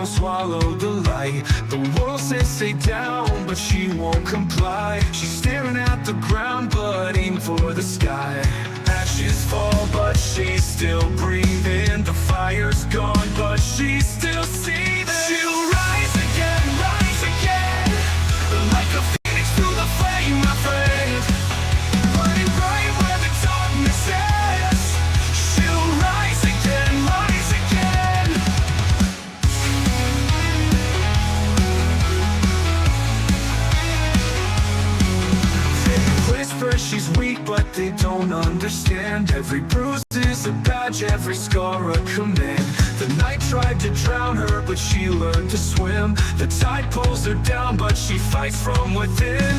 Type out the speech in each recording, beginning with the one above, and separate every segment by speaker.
Speaker 1: won't swallow the light. The world says stay down, but she won't comply. She's staring at the ground, but aim for the sky. Ashes fall, but she's still breathing. The fire's gone, but she's still seething. She'll rise again, like a phoenix through the flame, my friend. Burning bright where the darkness is. She'll rise again, rise again. They whisper she's weak, but they don't understand. Every bruise is a badge, every scar a command. The night tried to drown her, but she learned to swim. The tide pulls her down, but she fights from within.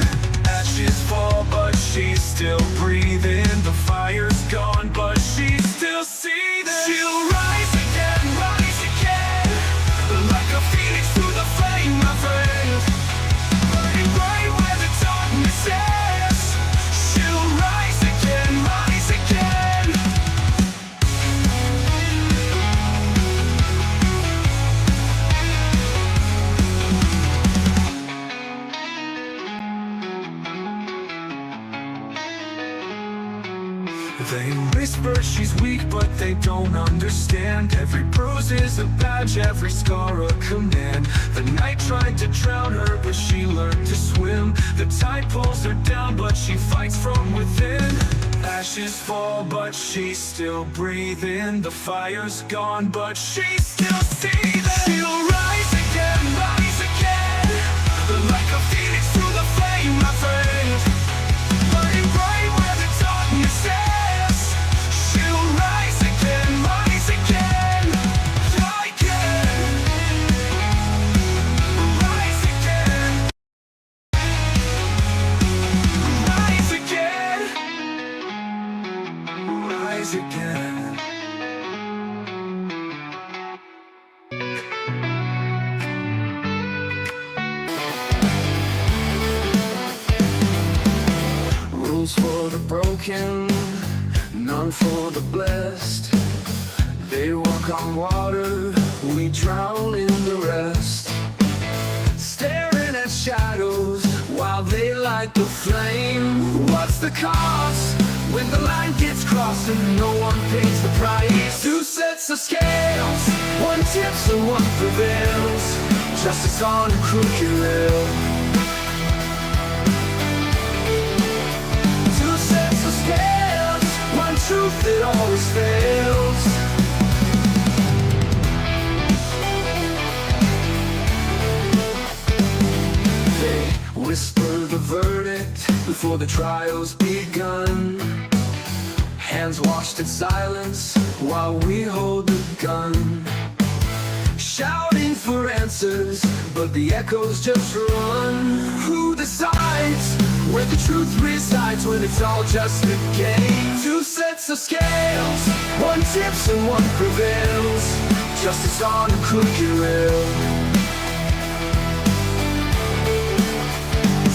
Speaker 1: Ashes fall, but she's still breathing. The fire's gone, but she's still seething. She'll rise again, like a phoenix through the flame, my friend. Burning right where the darkness is. She'll rise again, rise again. They whisper she's weak, but they don't understand. Every bruise is a badge, every scar a command. The night tried to drown her, but she learned to swim. The tide pulls her down, but she fights from within. Ashes fall, but she's still breathing. The fire's gone, but she's still seething. She'll rise again, like a phoenix through the flame, my friend. Burning bright where the darkness is. She'll rise again, rise again. Again. Rise again. Rise again. Rise again. Rules for the broken, none for the blessed. They walk on water, we drown in the rest. Staring at shadows while they light the flame. What's the cost when the line gets crossed and no one pays the price? Two sets of scales, one tips and one prevails. Justice on a crooked rail. One truth that always fails. They whisper the verdict before the trial's begun. Hands washed in silence while we hold the gun. Shouting for answers, but the echoes just run. Who decides where the truth resides when it's all just a game? Two sets of scales, one tips and one prevails. Justice on a crooked rail.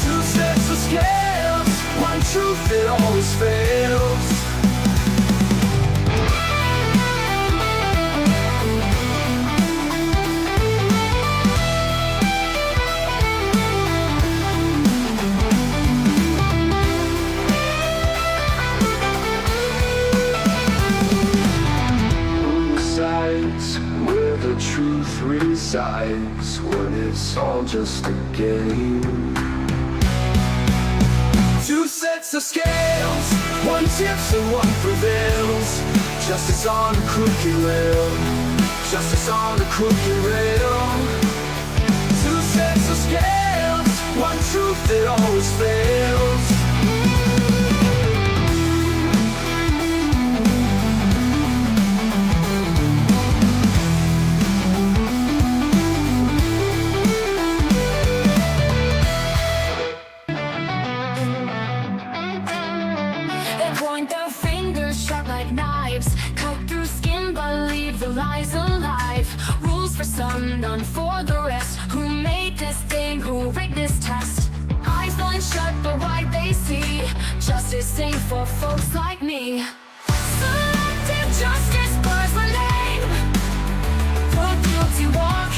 Speaker 1: Two sets of scales, one truth that always fails. Where the truth resides when it's all just a game. Two sets of scales, one tips and one prevails. Justice on a crooked rail. Justice on a crooked rail. Two sets of scales, one truth that always fails.
Speaker 2: Cut through skin but leave the lies alive. Rules for some, none for the rest. Who made this thing, who rigged this test? Eyes blind shut but what they see. Justice ain't for folks like me. Selective justice burns my name. The guilty walk,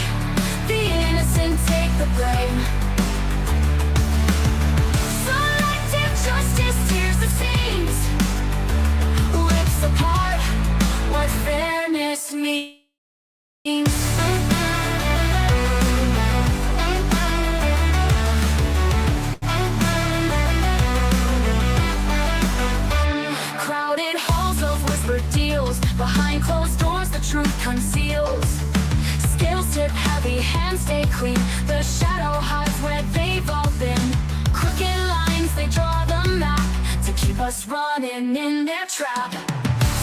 Speaker 2: stay clean. The shadow hides where they've all been. Crooked lines, they draw the map to keep us running in their trap.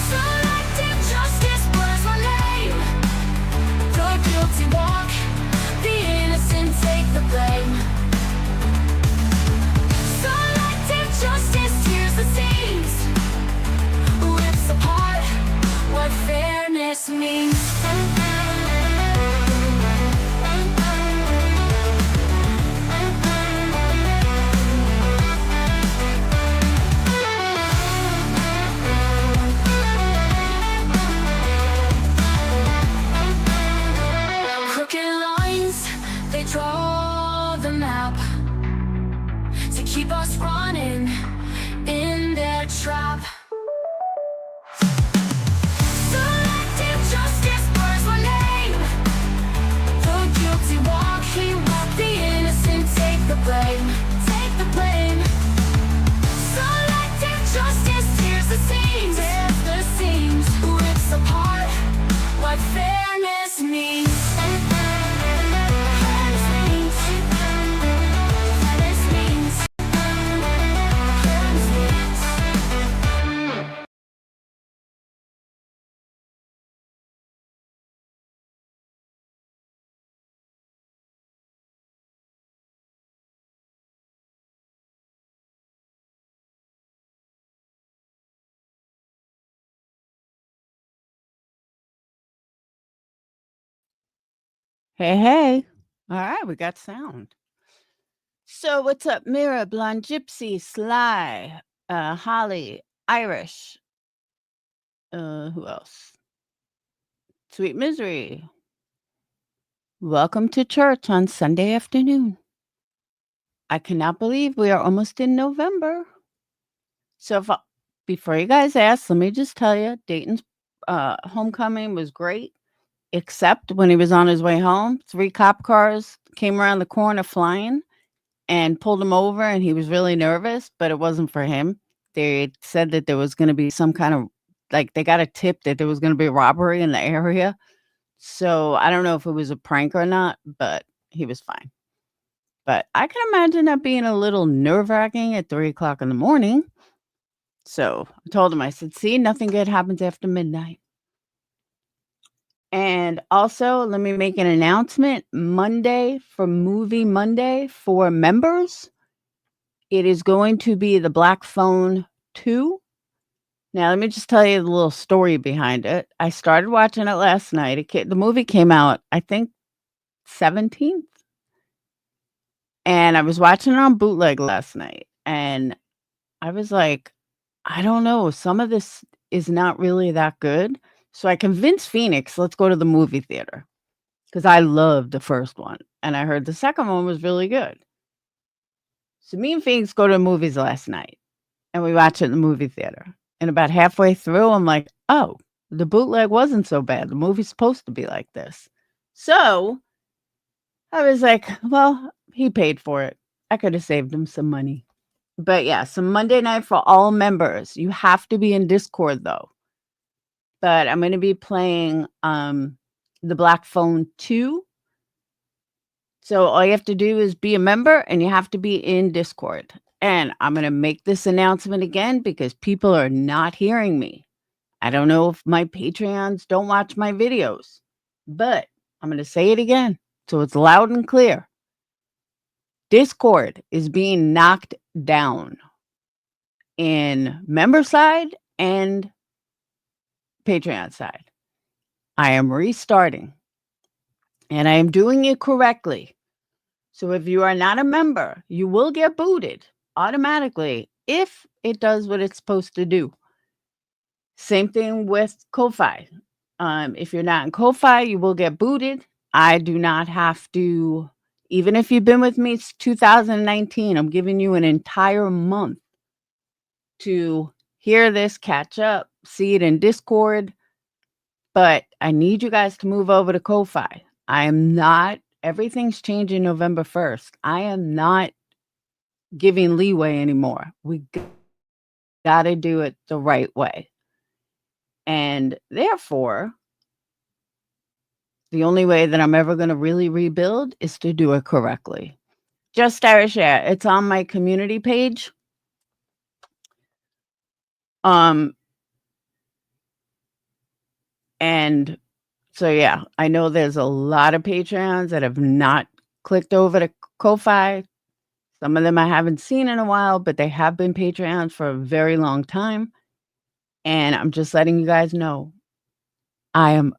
Speaker 2: Selective justice blurs our name. The guilty walk, the innocent take the blame. Selective justice tears the seams, rips apart what fairness means. Crooked lines, they draw the map to keep us running in their trap. Selective justice blurs our name. The guilty walk, the innocent take the blame. Take the blame. Selective justice tears the seams, rips apart what fairness means.
Speaker 3: Hey, hey. All right, we got sound. So what's up, Mira, Blonde Gypsy, Sly, Holly, Irish, who else? Sweet Misery. Welcome to church on Sunday afternoon. I cannot believe we are almost in November. So before you guys ask, let me just tell you, Dayton's homecoming was great, except when he was on his way home, 3 cop cars came around the corner flying and pulled him over, and he was really nervous, but it wasn't for him. They said that there was gonna be some kind of like, they got a tip that there was gonna be a robbery in the area. So, I don't know if it was a prank or not, but he was fine. But I can imagine that being a little nerve-wracking at 3 o'clock in the morning. So, I told him, I said, "See, nothing good happens after midnight." And also, let me make an announcement. Monday, for Movie Monday for members, it is going to be The Black Phone 2. Now, let me just tell you the little story behind it. I started watching it last night. The movie came out, I think, 17th, and I was watching it on bootleg last night, and I was like, "I don't know, some of this is not really that good." So I convinced Phoenix, "Let's go to the movie theater," because I loved the first one, and I heard the second one was really good. So me and Phoenix go to the movies last night, and we watch it in the movie theater. And about halfway through, I'm like, "Oh, the bootleg wasn't so bad. The movie's supposed to be like this." So I was like, "Well, he paid for it. I could have saved him some money." But yeah, so Monday night for all members. You have to be in Discord though. But I'm going to be playing The Black Phone 2. So all you have to do is be a member, and you have to be in Discord. And I'm going to make this announcement again because people are not hearing me. I don't know if my Patreons don't watch my videos, but I'm going to say it again so it's loud and clear. Discord is being knocked down in member side and Patreon side. I am restarting, and I am doing it correctly. So if you are not a member, you will get booted automatically if it does what it's supposed to do. Same thing with Ko-Fi. If you're not in Ko-Fi, you will get booted. I do not have to, even if you've been with me since 2019, I'm giving you an entire month to hear this, catch up, see it in Discord. But I need you guys to move over to Ko-Fi. Everything's changing November 1st. I am not giving leeway anymore. We got to do it the right way. And therefore, The only way that I'm ever gonna really rebuild is to do it correctly. Just Irish, yeah, it's on my community page. Um, and so, yeah, I know there's a lot of Patreons that have not clicked over to Ko-Fi. Some of them I haven't seen in a while, but they have been Patreons for a very long time, and I'm just letting you guys know, I am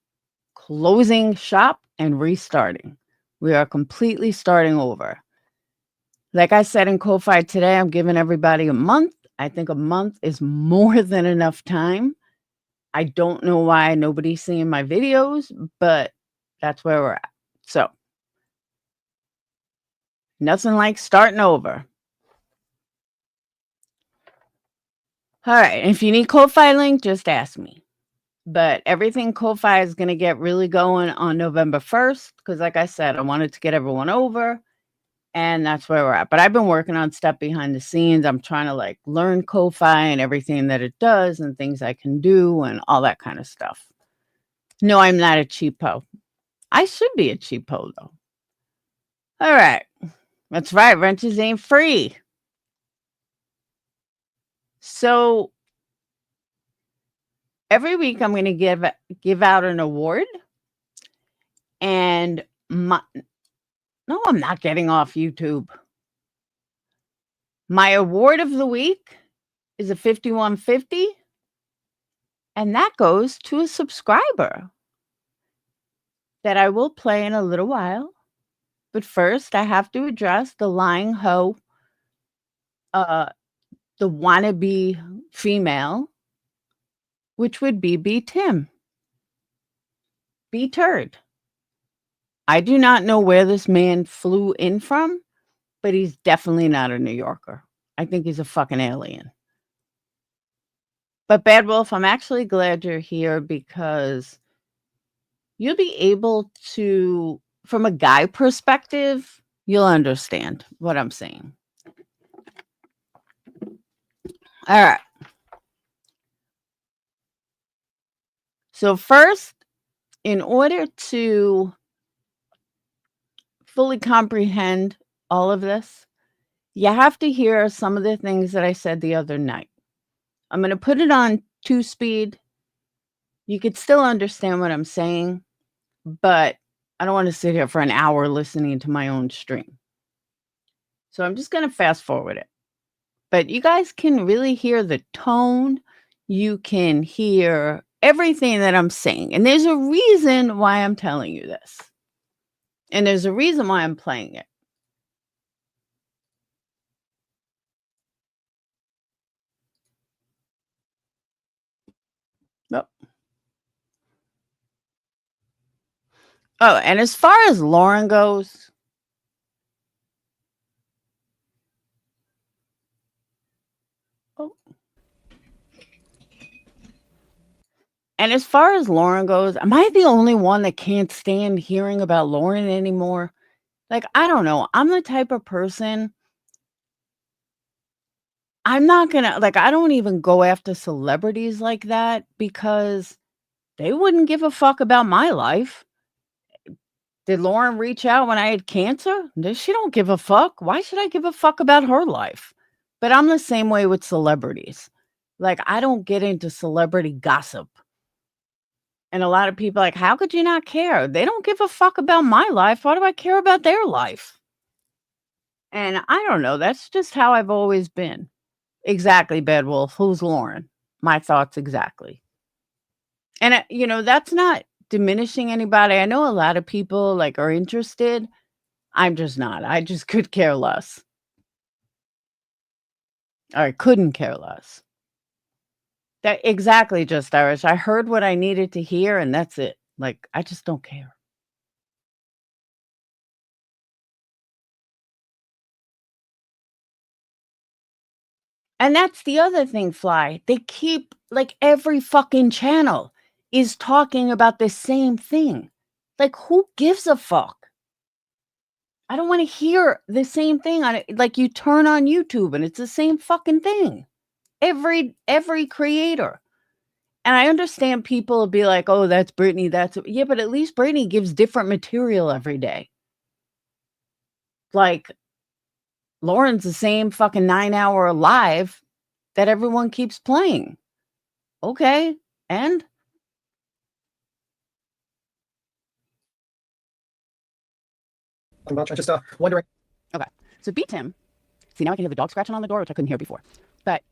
Speaker 3: closing shop and restarting. We are completely starting over. Like I said in Ko-Fi today, I'm giving everybody a month. I think a month is more than enough time. I don't know why nobody's seeing my videos, but that's where we're at. So, nothing like starting over. All right, if you need Ko-Fi link, just ask me. But everything Ko-Fi is gonna get really going on November 1st, because like I said, I wanted to get everyone over, and that's where we're at. But I've been working on stuff behind the scenes. I'm trying to, like, learn Ko-Fi and everything that it does and things I can do and all that kind of stuff. No, I'm not a cheapo. I should be a cheapo, though. All right. That's right, wrenches ain't free. So every week I'm gonna give out an award, and no, I'm not getting off YouTube. My award of the week is a 5150, and that goes to a subscriber that I will play in a little while. But first, I have to address the lying hoe, uh, the wannabe female, which would be B-Tim. B-Turd. I do not know where this man flew in from, but he's definitely not a New Yorker. I think he's a fucking alien. But Bad Wolf, I'm actually glad you're here because you'll be able to, from a guy perspective, you'll understand what I'm saying. All right. So first, in order to fully comprehend all of this, you have to hear some of the things that I said the other night. I'm going to put it on 2-speed. You could still understand what I'm saying, but I don't want to sit here for an hour listening to my own stream. So I'm just going to fast forward it. But you guys can really hear the tone. You can hear everything that I'm saying. And there's a reason why I'm telling you this. And there's a reason why I'm playing it. Oh. Oh, and as far as Lauren goes, oh. And as far as Lauren goes, am I the only one that can't stand hearing about Lauren anymore? Like, I don't know. I'm the type of person, I'm not gonna, like, I don't even go after celebrities like that because they wouldn't give a fuck about my life. Did Lauren reach out when I had cancer? She don't give a fuck. Why should I give a fuck about her life? But I'm the same way with celebrities. Like, I don't get into celebrity gossip. And a lot of people are like, how could you not care? They don't give a fuck about my life. Why do I care about their life? And I don't know. That's just how I've always been. Exactly, Bad Wolf. Who's Lauren? My thoughts exactly. And, that's not diminishing anybody. I know a lot of people, like, are interested. I'm just not. I just could care less. Or I couldn't care less. That exactly, Just Irish. I heard what I needed to hear, and that's it. Like, I just don't care. And that's the other thing, Fly. They keep, like, every fucking channel is talking about the same thing. Like, who gives a fuck? I don't want to hear the same thing on it. Like, you turn on YouTube and it's the same fucking thing. Every creator. And I understand people will be like, "Oh, that's Britney, that's" yeah, but at least Britney gives different material every day. Like, Lauren's the same fucking 9-hour live that everyone keeps playing. Okay, and?
Speaker 4: Much. I'm just wondering.
Speaker 3: Okay, so beat him. See, now I can hear the dog scratching on the door, which I couldn't hear before. But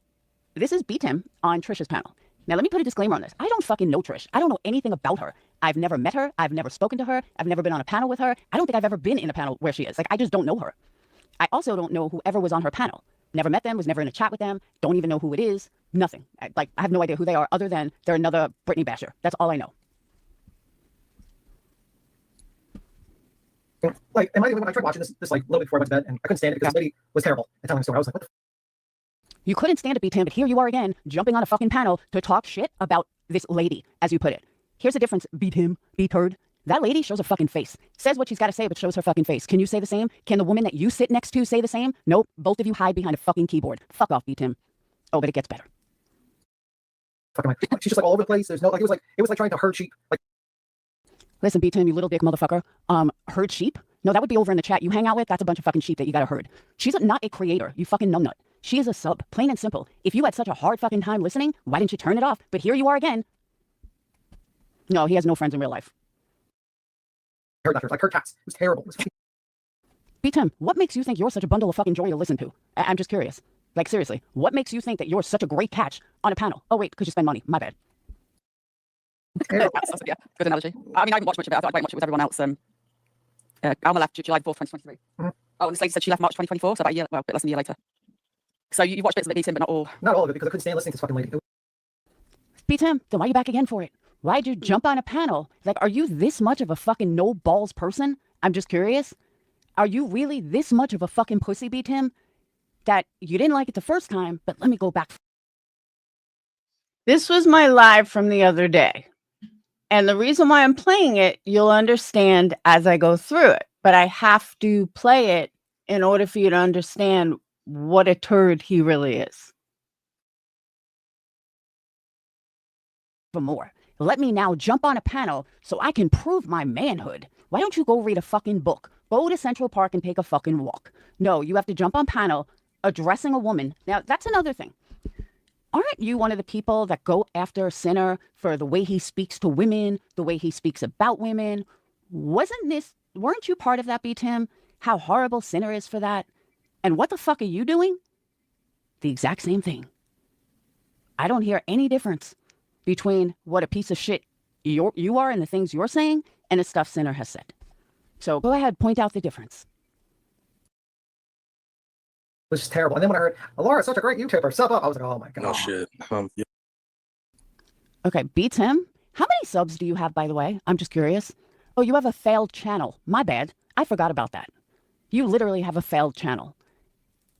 Speaker 3: this is beat him on Trisha's panel. Now, let me put a disclaimer on this. I don't fucking know Trish. I don't know anything about her. I've never met her. I've never spoken to her. I've never been on a panel with her. I don't think I've ever been in a panel where she is. Like, I just don't know her. I also don't know whoever was on her panel. Never met them, was never in a chat with them, don't even know who it is, nothing. I have no idea who they are other than they're another Britney basher. That's all I know.
Speaker 4: Like, and when I tried watching this like a little bit before I went to bed, and I couldn't stand it because this lady was terrible at telling the story. I was like, what the
Speaker 3: You couldn't stand it, B-Tam, but here you are again, jumping on a fucking panel to talk shit about this lady, as you put it. Here's the difference, B-Tim, B-Turd. That lady shows her fucking face. Says what she's got to say, but shows her fucking face. Can you say the same? Can the woman that you sit next to say the same? Nope. Both of you hide behind a fucking keyboard. Fuck off, B-Tim. Oh, but it gets better.
Speaker 4: fuck am I? She's just like all over the place. There's no like it was like trying to herd sheep. Like,
Speaker 3: Listen, B-Tim, you little dick motherfucker. Herd sheep? No, that would be over in the chat you hang out with. That's a bunch of fucking sheep that you gotta herd. She's not a creator, you fucking numbnut. She is a sub, plain and simple. If you had such a hard fucking time listening, why didn't you turn it off? But here you are again. No, he has no friends in real life.
Speaker 4: heard that like her cats. It was terrible. It was fucking
Speaker 3: B-Tim, what makes you think you're such a bundle of fucking joy to listen to? I'm just curious. Like, seriously, what makes you think that you're such a great catch on a panel? Oh, wait, because you spend money. My bad.
Speaker 4: terrible.
Speaker 5: Yeah, good analogy. I mean, I didn't watch much of it. I thought I'd watch it with everyone else. Alma left July 4th, 2023.
Speaker 4: Mhm.
Speaker 5: Oh, and this lady said she left March 2024, so about a year, well, a bit less than a year later. So you watched bits of it, Beaton, but not all.
Speaker 4: Not all of it because I couldn't stand listening to this fucking lady.
Speaker 3: B-Tim, then why are you back again for it? Why'd you jump on a panel? Like, are you this much of a fucking no balls person? I'm just curious. Are you really this much of a fucking pussy, B-Tim, that you didn't like it the first time, but let me go back. This was my live from the other day. And the reason why I'm playing it, you'll understand as I go through it. But I have to play it in order for you to understand what a turd he really is. For more. Let me now jump on a panel so I can prove my manhood. Why don't you go read a fucking book? Go to Central Park and take a fucking walk. No, you have to jump on panel addressing a woman. Now, that's another thing. Aren't you one of the people that go after Sinner for the way he speaks to women, the way he speaks about women? Weren't you part of that, B-Tim? How horrible Sinner is for that? And what the fuck are you doing? The exact same thing. I don't hear any difference between what a piece of shit you are and the things you're saying and the stuff Sinner has said. So go ahead, point out the difference.
Speaker 4: It was just terrible. And then when I heard Laura's such a great YouTuber, sub up, I was like, oh my god.
Speaker 6: Oh shit. Yeah.
Speaker 3: Okay, beats him. How many subs do you have, by the way? I'm just curious. Oh, you have a failed channel. My bad. I forgot about that. You literally have a failed channel.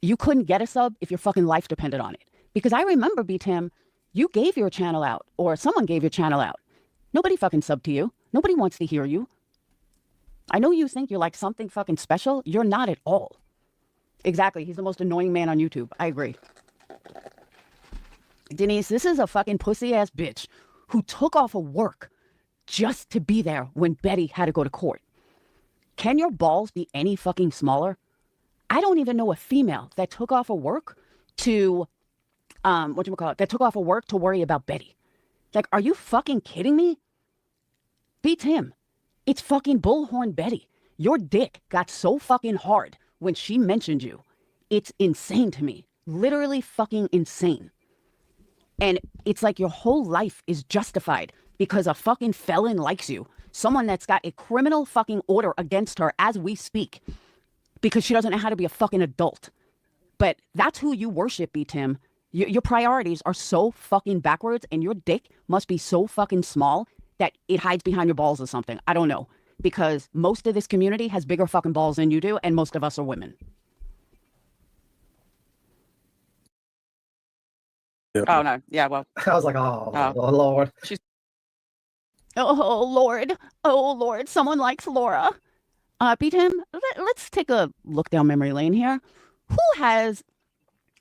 Speaker 3: You couldn't get a sub if your fucking life depended on it. Because I remember, B-Tim, you gave your channel out, or someone gave your channel out. Nobody fucking subbed to you. Nobody wants to hear you. I know you think you're like something fucking special. You're not at all. Exactly. He's the most annoying man on YouTube. I agree. Denise, this is a fucking pussy-ass bitch who took off of work just to be there when Betty had to go to court. Can your balls be any fucking smaller? I don't even know a female that took off of work to, that took off of work to worry about Betty. Like, are you fucking kidding me? Beats him. It's fucking Bullhorn Betty. Your dick got so fucking hard when she mentioned you. It's insane to me. Literally fucking insane. And it's like your whole life is justified because a fucking felon likes you. Someone that's got a criminal fucking order against her as we speak because she doesn't know how to be a fucking adult. But that's who you worship, B-Tim. Your priorities are so fucking backwards and your dick must be so fucking small that it hides behind your balls or something. I don't know. Because most of this community has bigger fucking balls than you do, and most of us are women.
Speaker 6: Yeah.
Speaker 5: Oh, no. Yeah, well.
Speaker 4: I was like, oh Lord.
Speaker 3: Oh, Lord. Oh, Lord. Someone likes Laura. B-Tim, let's take a look down memory lane here. Who has...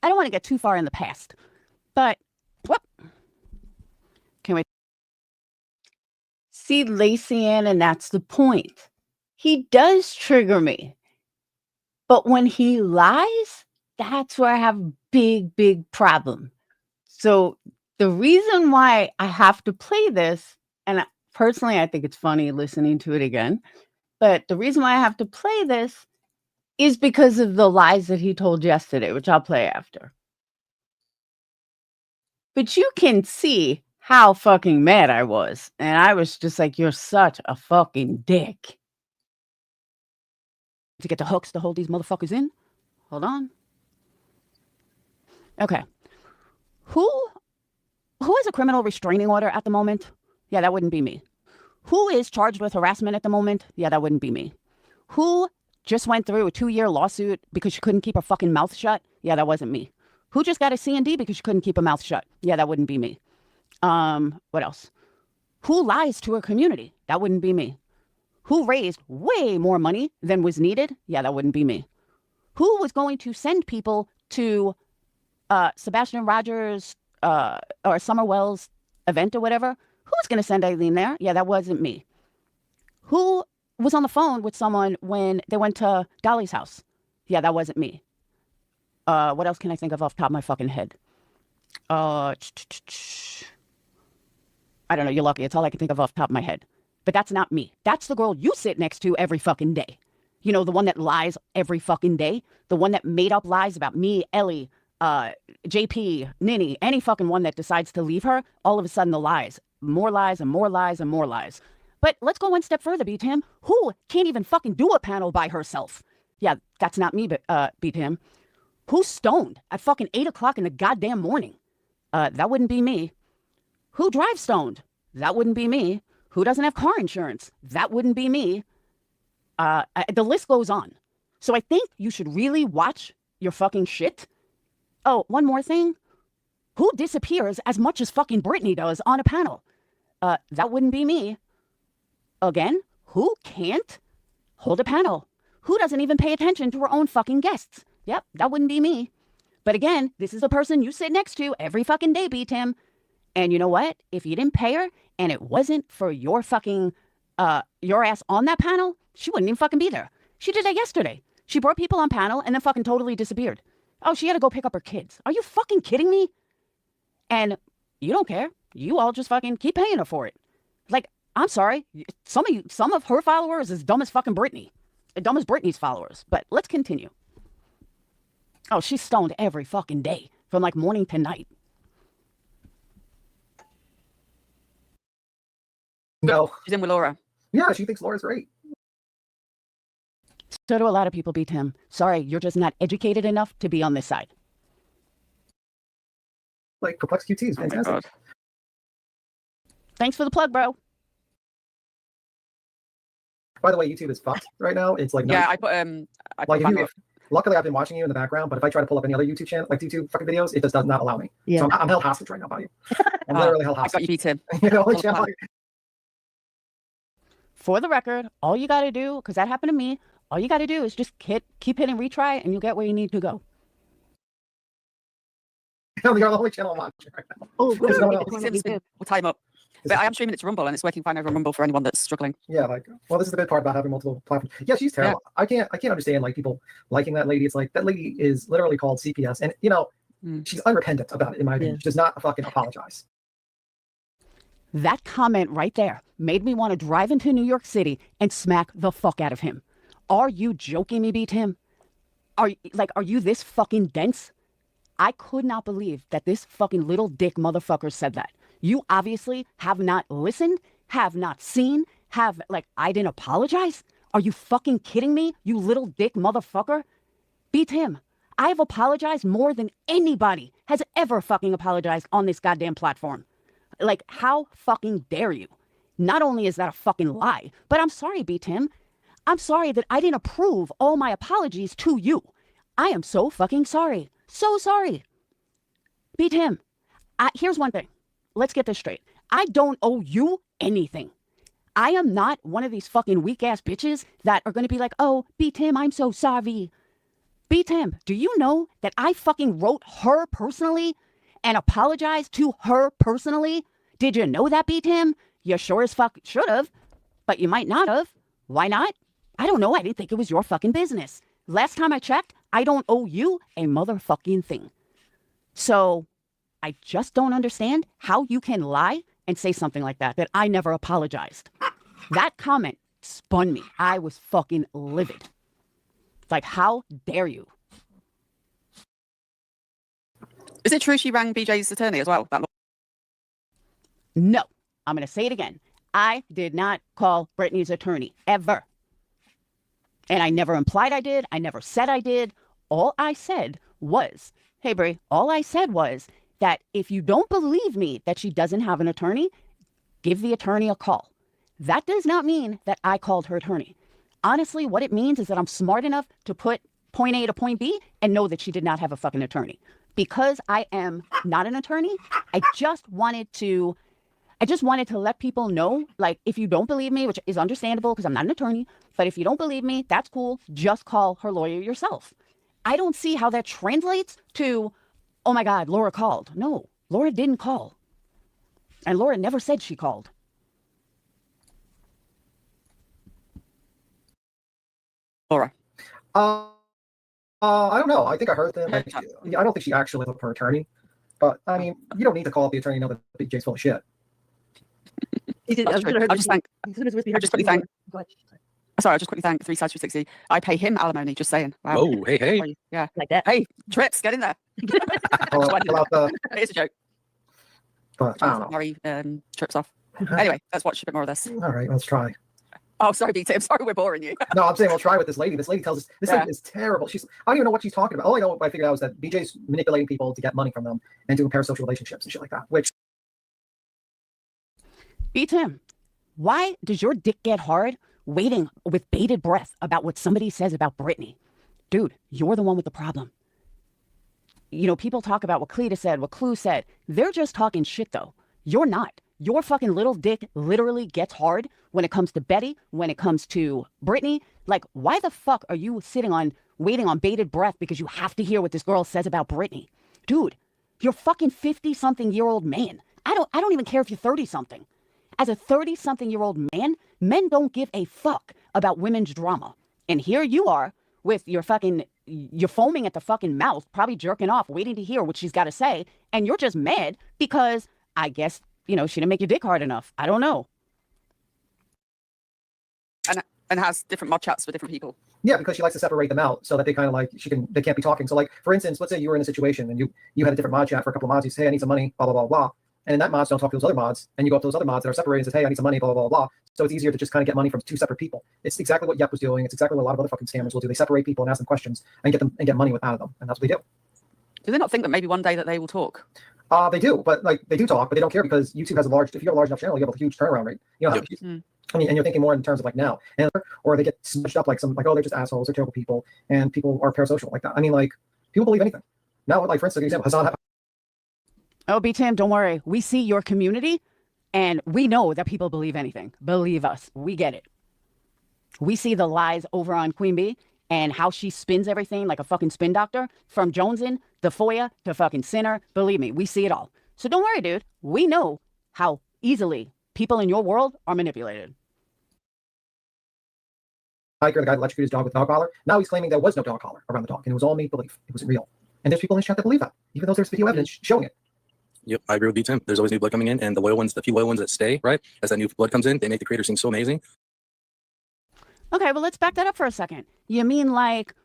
Speaker 3: I don't want to get too far in the past, but... Whoop. Can we... See, Lacey Ann, and that's the point. He does trigger me. But when he lies, that's where I have a big, big problem. So the reason why I have to play this, and personally, I think it's funny listening to it again, but the reason why I have to play this is because of the lies that he told yesterday, which I'll play after. But you can see how fucking mad I was. And I was just like, you're such a fucking dick. To get the hooks to hold these motherfuckers in. Hold on. Okay. Who has a criminal restraining order at the moment? Yeah, that wouldn't be me. Who is charged with harassment at the moment? Yeah, that wouldn't be me. Who just went through a 2-year lawsuit because she couldn't keep her fucking mouth shut? Yeah, that wasn't me. Who just got a C&D because she couldn't keep her mouth shut? Yeah, that wouldn't be me. What else? Who lies to her community? That wouldn't be me. Who raised way more money than was needed? Yeah, that wouldn't be me. Who was going to send people to Sebastian Rogers or Summer Wells event or whatever? Who was going to send Eileen there? Yeah, that wasn't me. Who was on the phone with someone when they went to Dolly's house? Yeah, that wasn't me. What else can I think of off the top of my fucking head? I don't know. You're lucky. It's all I can think of off the top of my head. But that's not me. That's the girl you sit next to every fucking day. You know, the one that lies every fucking day. The one that made up lies about me, Ellie, JP, Ninny, any fucking one that decides to leave her. All of a sudden the lies. More lies and more lies and more lies. But let's go one step further, B-Tim. Who can't even fucking do a panel by herself? Yeah, that's not me, but B-Tim. Who's stoned at fucking 8 o'clock in the goddamn morning? That wouldn't be me. Who drives stoned? That wouldn't be me. Who doesn't have car insurance? That wouldn't be me. The list goes on. So I think you should really watch your fucking shit. Oh, one more thing. Who disappears as much as fucking Britney does on a panel? That wouldn't be me. Again, who can't hold a panel? Who doesn't even pay attention to her own fucking guests? Yep, that wouldn't be me. But again, this is the person you sit next to every fucking day, B-Tim. And you know what? If you didn't pay her and it wasn't for your fucking, your ass on that panel, she wouldn't even fucking be there. She did that yesterday. She brought people on panel and then fucking totally disappeared. Oh, she had to go pick up her kids. Are you fucking kidding me? And you don't care. You all just fucking keep paying her for it. Like, I'm sorry. Some of her followers is dumb as fucking Britney. Dumb as Britney's followers. But let's continue. Oh, she's stoned every fucking day from like morning to night.
Speaker 4: No.
Speaker 5: She's in with Laura.
Speaker 4: Yeah, she thinks Laura's great.
Speaker 3: So do a lot of people, B-Tim. Sorry, you're just not educated enough to be on this side.
Speaker 4: Like, Perplex QT is
Speaker 5: Oh my
Speaker 4: fantastic.
Speaker 5: God.
Speaker 3: Thanks for the plug, bro.
Speaker 4: By the way, YouTube is fucked right now. It's like,
Speaker 5: Yeah,
Speaker 4: not,
Speaker 5: I put
Speaker 4: like if
Speaker 5: Van
Speaker 4: you, luckily I've been watching you in the background, but if I try to pull up any other YouTube channel, like YouTube fucking videos, it just does not allow me.
Speaker 3: Yeah.
Speaker 4: So I'm held hostage right now by you. I'm literally held
Speaker 5: I got
Speaker 4: hostage.
Speaker 5: you beat him.
Speaker 4: You know, like,
Speaker 5: All the time.
Speaker 3: For the record, all you got to do, because that happened to me, all you got to do is just keep hitting retry and you'll get where you need to go.
Speaker 4: You're the only channel I'm watching right now.
Speaker 3: Oh,
Speaker 4: There's no one else.
Speaker 5: We'll tie him up. But I am streaming it to Rumble and it's working fine over Rumble for anyone that's struggling.
Speaker 4: Yeah, like, well, this is the good part about having multiple platforms. Yeah, she's terrible. I can't understand like people liking that lady. It's like that lady is literally called CPS, and you know, she's unrepentant about it. In my opinion, she does not fucking apologize.
Speaker 3: That comment right there made me want to drive into New York City and smack the fuck out of him. Are you joking me, B-Tim? Are you this fucking dense? I could not believe that this fucking little dick motherfucker said that. You obviously have not listened, have not seen, I didn't apologize? Are you fucking kidding me, you little dick motherfucker? B-Tim, I have apologized more than anybody has ever fucking apologized on this goddamn platform. Like, how fucking dare you? Not only is that a fucking lie, but I'm sorry, B-Tim. I'm sorry that I didn't approve all my apologies to you. I am so fucking sorry. So sorry. B-Tim, here's one thing. Let's get this straight. I don't owe you anything. I am not one of these fucking weak-ass bitches that are going to be like, oh, B-Tim, I'm so sorry. B-Tim, do you know that I fucking wrote her personally and apologized to her personally? Did you know that, B-Tim? You sure as fuck should have, but you might not have. Why not? I don't know. I didn't think it was your fucking business. Last time I checked, I don't owe you a motherfucking thing. So I just don't understand how you can lie and say something like that I never apologized. That comment spun me. I was fucking livid. Like, how dare you?
Speaker 5: Is it true she rang BJ's attorney as well?
Speaker 3: No. I'm going to say it again. I did not call Brittany's attorney, ever. And I never implied I did. I never said I did. All I said was, hey, Bri, all I said was that if you don't believe me that she doesn't have an attorney, give the attorney a call. That does not mean that I called her attorney. Honestly, what it means is that I'm smart enough to put point A to point B and know that she did not have a fucking attorney. Because I am not an attorney, I just wanted to let people know, like, if you don't believe me, which is understandable because I'm not an attorney, but if you don't believe me, that's cool. Just call her lawyer yourself. I don't see how that translates to, oh my God, Laura called. No, Laura didn't call. And Laura never said she called.
Speaker 5: Laura.
Speaker 4: I don't know. I think I heard that. Like, I don't think she actually looked for her attorney. But, I mean, you don't need to call up the attorney and know that BJ's full of shit.
Speaker 5: I'll just quickly thank 3 Sides 360. I pay him alimony, just saying. Wow.
Speaker 6: Oh, hey.
Speaker 5: Yeah.
Speaker 3: Like that.
Speaker 5: Hey, Trips, get in there. It's a joke.
Speaker 4: But, I don't know.
Speaker 5: Murray Trips off. Anyway, let's watch a bit more of this.
Speaker 4: All right, let's try.
Speaker 5: Oh, sorry, BT. I'm sorry we're boring you.
Speaker 4: No, I'm saying we'll try with this lady. This lady tells us this lady is terrible. I don't even know what she's talking about. All I know, I figured out was that BJ's manipulating people to get money from them and doing parasocial relationships and shit like that. Which,
Speaker 3: Tim, why does your dick get hard waiting with bated breath about what somebody says about Brittany? Dude, you're the one with the problem. You know, people talk about what Cleta said, what Clue said. They're just talking shit, though. You're not. Your fucking little dick literally gets hard when it comes to Betty, when it comes to Brittany. Like, why the fuck are you waiting on bated breath because you have to hear what this girl says about Brittany? Dude, you're fucking 50-something-year-old man. I don't even care if you're 30-something. As a 30-something-year-old man, men don't give a fuck about women's drama. And here you are with you're foaming at the fucking mouth, probably jerking off, waiting to hear what she's got to say. And you're just mad because I guess, she didn't make your dick hard enough. I don't know.
Speaker 5: And has different mod chats with different people.
Speaker 4: yeah, because she likes to separate them out so that they kind of like they can't be talking. So like, for instance, let's say you were in a situation and you had a different mod chat for a couple of mods. You say, hey, I need some money, blah, blah, blah, blah. And in that mods don't talk to those other mods. And you go up to those other mods that are separated and say, hey, I need some money, blah, blah, blah, blah. So it's easier to just kind of get money from two separate people. It's exactly what Yep was doing. It's exactly what a lot of other fucking scammers will do. They separate people and ask them questions and get money out of them. And that's what they do.
Speaker 5: Do they not think that maybe one day that they will talk?
Speaker 4: They do, but like they do talk, but they don't care because YouTube has if you have a large enough channel, you have a huge turnaround rate. You know, I mean, and you're thinking more in terms of like now, or they get smushed up like oh, they're just assholes, they're terrible people, and people are parasocial like that. I mean, like people believe anything. Now, like for instance, example, Hassan.
Speaker 3: Oh, B-Tim, don't worry. We see your community, and we know that people believe anything. Believe us, we get it. We see the lies over on Queen Bee and how she spins everything like a fucking spin doctor, from Jonesin, the Foya, to fucking Sinner. Believe me, we see it all. So don't worry, dude. We know how easily people in your world are manipulated.
Speaker 4: Hiker, the guy that electrocuted his dog with a dog collar. Now he's claiming there was no dog collar around the dog, and it was all make believe. It wasn't real. And there's people in his chat that believe that, even though there's video evidence showing it.
Speaker 6: Yep, I agree with B-Tim. There's always new blood coming in, and the few loyal ones that stay, right? As that new blood comes in, they make the creator seem so amazing.
Speaker 3: Okay, well, let's back that up for a second. You mean like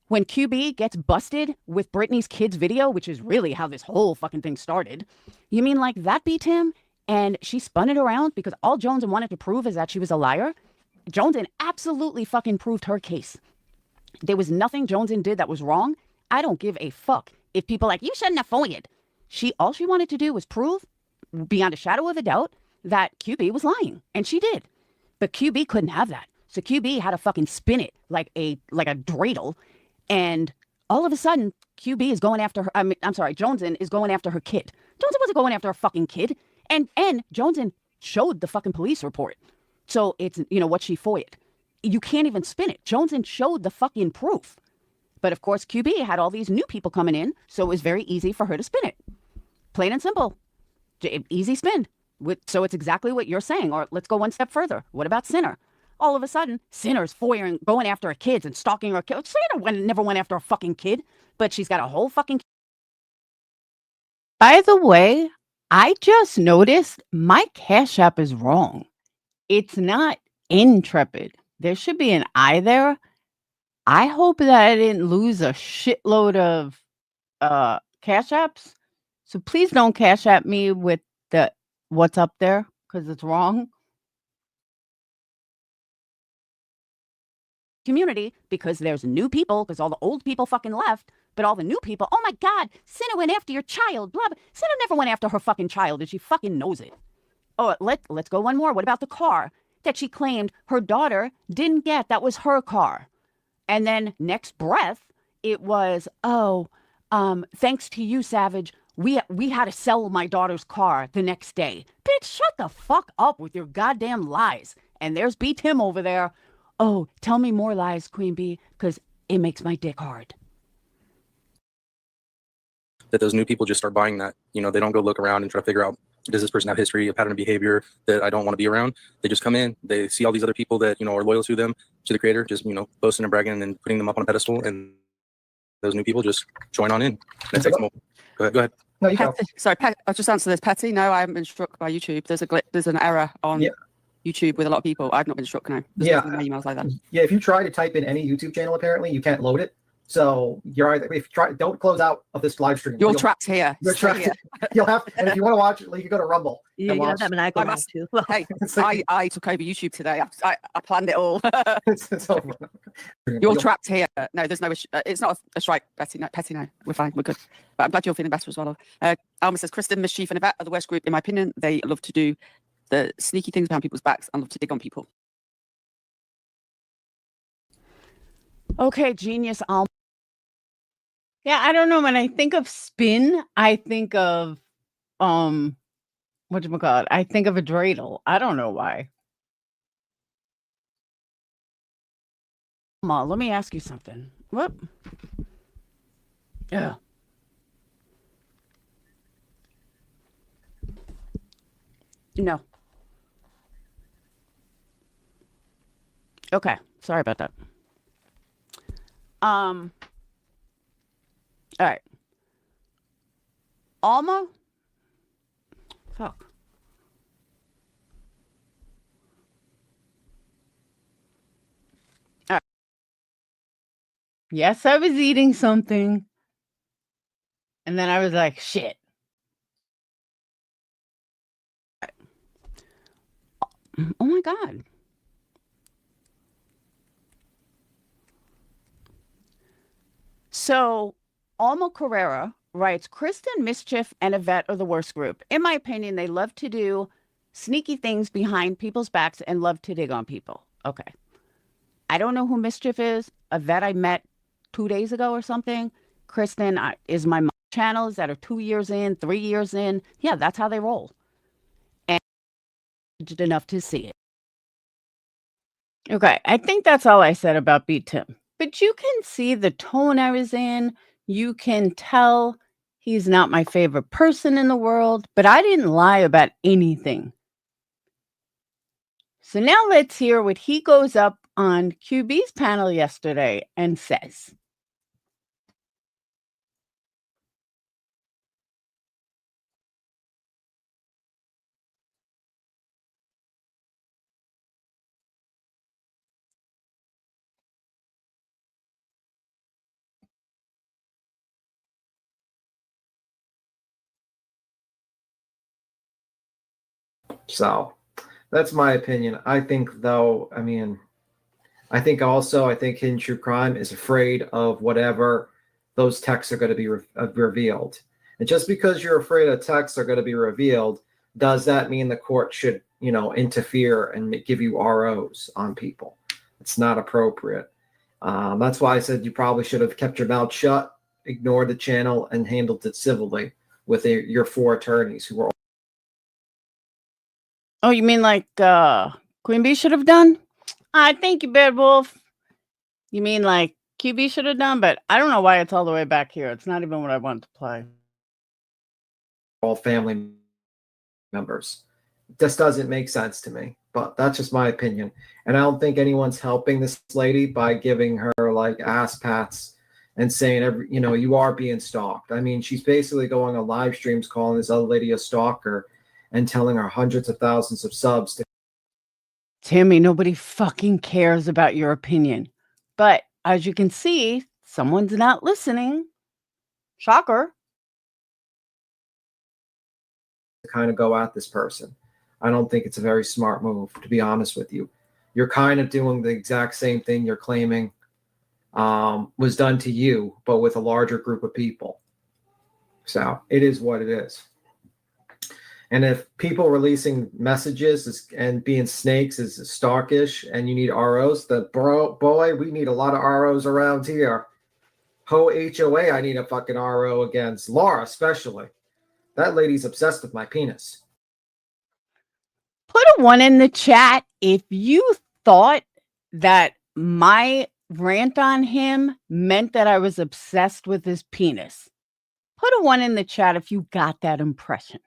Speaker 3: when QB gets busted with Britney's kids video, which is really how this whole fucking thing started. You mean like that, B-Tim? And she spun it around because all Jonesin wanted to prove is that she was a liar? Jonesin absolutely fucking proved her case. There was nothing Jonesin did that was wrong. I don't give a fuck if people are like, you shouldn't have foiled. All she wanted to do was prove, beyond a shadow of a doubt, that QB was lying. And she did. But QB couldn't have that. So QB had to fucking spin it like a dreidel. And all of a sudden, QB is going after her. Jonesin is going after her kid. Jonesin wasn't going after her fucking kid. And Jonesin showed the fucking police report. So it's, what she foiled. You can't even spin it. Jonesin showed the fucking proof. But of course, QB had all these new people coming in. So it was very easy for her to spin it. Plain and simple. Easy spin.
Speaker 7: So it's exactly what you're saying. Or let's go one step further. What about Sinner? All of a sudden, Sinner's going after her kids and stalking her kids. Sinner never went after a fucking kid, but she's got a whole fucking.
Speaker 3: By the way, I just noticed my Cash App is wrong. It's not Intrepid. There should be an I there. I hope that I didn't lose a shitload of Cash Apps. So please don't Cash App me with the what's up there because it's wrong.
Speaker 7: Community because there's new people because all the old people fucking left, but all the new people, oh my God, Cinna went after your child, blah, blah. Cinna never went after her fucking child and she fucking knows it. Oh, let's go one more. What about the car that she claimed her daughter didn't get? That was her car. And then next breath, it was, thanks to you, Savage, we had to sell my daughter's car the next day. Bitch, shut the fuck up with your goddamn lies. And there's B. Tim over there. Oh, tell me more lies, Queen Bee, because it makes my dick hard.
Speaker 6: That those new people just start buying that. You know, they don't go look around and try to figure out, does this person have history, a pattern of behavior that I don't want to be around? They just come in, they see all these other people that, you know, are loyal to them, to the creator, just, you know, boasting and bragging and putting them up on a pedestal. And those new people just join on in. That takes them over. Go ahead.
Speaker 4: No, you go.
Speaker 5: Sorry, I'll just answer this. Petty, no, I haven't been struck by YouTube. There's an error on YouTube with a lot of people. I've not been struck, no. There's no emails like that.
Speaker 4: Yeah, if you try to type in any YouTube channel, apparently you can't load it. So you're either, if you try, don't close out of this live stream.
Speaker 5: You're trapped here.
Speaker 4: You're trapped here. You'll have, and if you want to watch it, you can go to Rumble.
Speaker 8: Yeah,
Speaker 4: and
Speaker 8: you
Speaker 4: watch.
Speaker 8: have an icon on too.
Speaker 5: Hey,
Speaker 4: like,
Speaker 5: I took over YouTube today. I planned it all.
Speaker 4: it's over.
Speaker 5: You're trapped here. No, there's no issue. It's not a strike, Betty. No, Petty, no. We're fine. We're good. But I'm glad you're feeling better as well. Alma says, Kristen, Mischief, and Yvette are the worst group, in my opinion. They love to do the sneaky things behind people's backs and love to dig on people.
Speaker 7: Okay, genius Alma.
Speaker 3: Yeah, I don't know. When I think of spin, I think of whatchamacallit? I think of a dreidel. I don't know why.
Speaker 7: Alma, let me ask you something. What? Yeah. No. Okay. Sorry about that. All right. Alma? Fuck. All right.
Speaker 3: Yes, I was eating something. And then I was like, shit.
Speaker 7: Oh my God. So, Alma Carrera writes, Kristen, Mischief, and Yvette are the worst group. In my opinion, they love to do sneaky things behind people's backs and love to dig on people. Okay. I don't know who Mischief is. Yvette I met 2 days ago or something. Kristen is my channels that are 2 years in, 3 years in. Yeah, that's how they roll. And enough to see it.
Speaker 3: Okay, I think that's all I said about Beat Tim. But you can see the tone I was in. You can tell he's not my favorite person in the world, but I didn't lie about anything. So now let's hear what he goes up on QB's panel yesterday and says.
Speaker 4: So that's my opinion. I think, though, I think Hidden True Crime is afraid of whatever those texts are going to be revealed. And just because you're afraid of texts are going to be revealed, does that mean the court should, interfere and give you ROs on people? It's not appropriate. That's why I said you probably should have kept your mouth shut, ignored the channel, and handled it civilly with your 4 attorneys who were.
Speaker 3: Oh, you mean like Queen Bee should have done? Thank you, Bad Wolf. You mean like QB should have done? But I don't know why it's all the way back here. It's not even what I wanted to play.
Speaker 4: All family members. This doesn't make sense to me, but that's just my opinion. And I don't think anyone's helping this lady by giving her like ass pats and saying you are being stalked. I mean, she's basically going on live streams calling this other lady a stalker and telling her hundreds of thousands of subs to
Speaker 3: Timmy, nobody fucking cares about your opinion. But as you can see, someone's not listening. Shocker.
Speaker 4: kind of go at this person. I don't think it's a very smart move, to be honest with you. You're kind of doing the exact same thing you're claiming was done to you, but with a larger group of people. So it is what it is. And if people releasing messages and being snakes is stalkish and you need ROs, boy, we need a lot of ROs around here. HOA, I need a fucking RO against Laura, especially. That lady's obsessed with my penis.
Speaker 3: Put a 1 in the chat if you thought that my rant on him meant that I was obsessed with his penis. Put a 1 in the chat if you got that impression.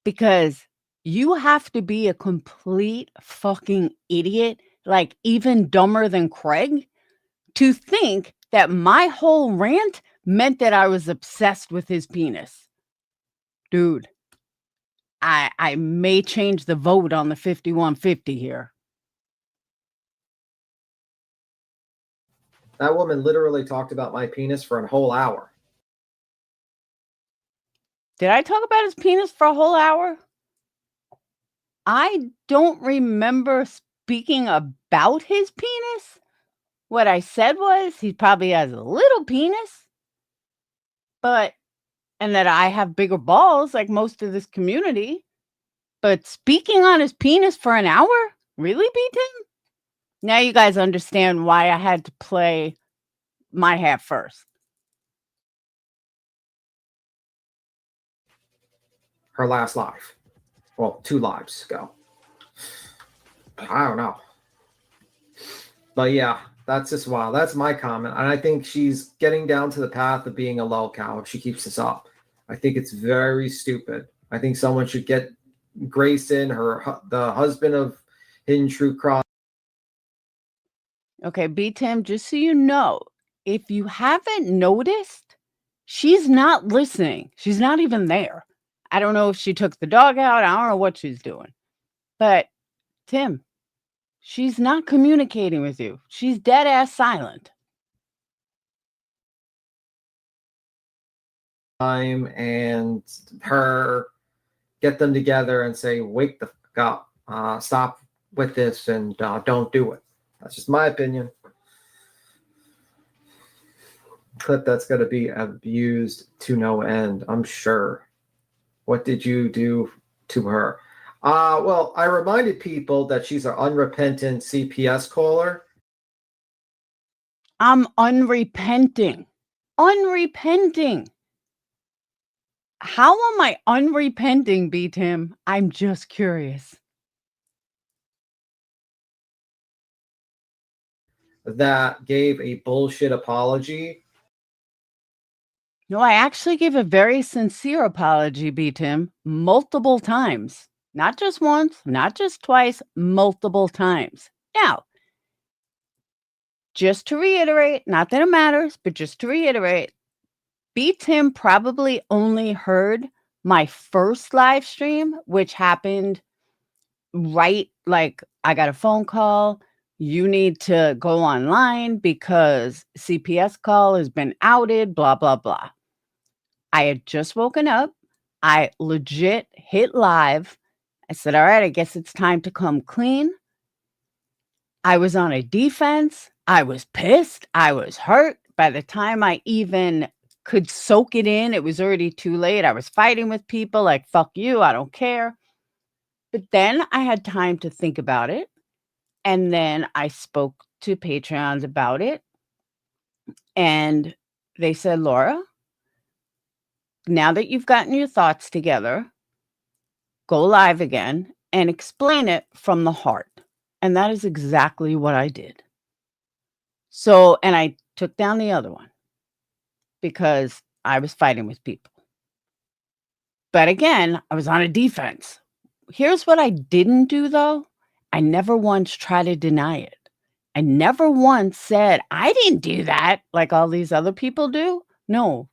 Speaker 3: Because you have to be a complete fucking idiot, like even dumber than Craig, to think that my whole rant meant that I was obsessed with his penis. Dude, I may change the vote on the 5150 here.
Speaker 4: That woman literally talked about my penis for a whole hour.
Speaker 3: Did I talk about his penis for a whole hour? I don't remember speaking about his penis. What I said was he probably has a little penis, and that I have bigger balls like most of this community. But speaking on his penis for an hour? Really, B-Tim? Now you guys understand why I had to play my half first.
Speaker 4: Her last live. Well, 2 lives ago. I don't know. But yeah, that's just wild. That's my comment. And I think she's getting down to the path of being a low cow if she keeps this up. I think it's very stupid. I think someone should get Grayson, the husband of Hidden True Cross.
Speaker 3: Okay, B-Tim, just so you know, if you haven't noticed, she's not listening. She's not even there. I don't know if she took the dog out. I don't know what she's doing. But, Tim, she's not communicating with you. She's dead ass silent.
Speaker 4: Time and her get them together and say, wake the fuck up. Stop with this and don't do it. That's just my opinion. Clip that's going to be abused to no end, I'm sure. What did you do to her? Well, I reminded people that she's an unrepentant CPS caller.
Speaker 3: I'm unrepenting. Unrepenting. How am I unrepenting, B-Tim? I'm just curious.
Speaker 4: That gave a bullshit apology.
Speaker 3: No, I actually gave a very sincere apology, B-Tim, multiple times. Not just once, not just twice, multiple times. Now, just to reiterate, not that it matters, but just to reiterate, B-Tim probably only heard my first live stream, which happened right, like I got a phone call. You need to go online because CPS call has been outed, blah, blah, blah. I had just woken up. I legit hit live. I said, all right, I guess it's time to come clean. I was on a defense. I was pissed. I was hurt. By the time I even could soak it in, it was already too late. I was fighting with people like, fuck you, I don't care. But then I had time to think about it. And then I spoke to Patreons about it. And they said, Laura, now that you've gotten your thoughts together, go live again and explain it from the heart. And that is exactly what I did. So, and I took down the other one because I was fighting with people. But again, I was on a defense. Here's what I didn't do, though. I never once tried to deny it. I never once said, I didn't do that like all these other people do. No,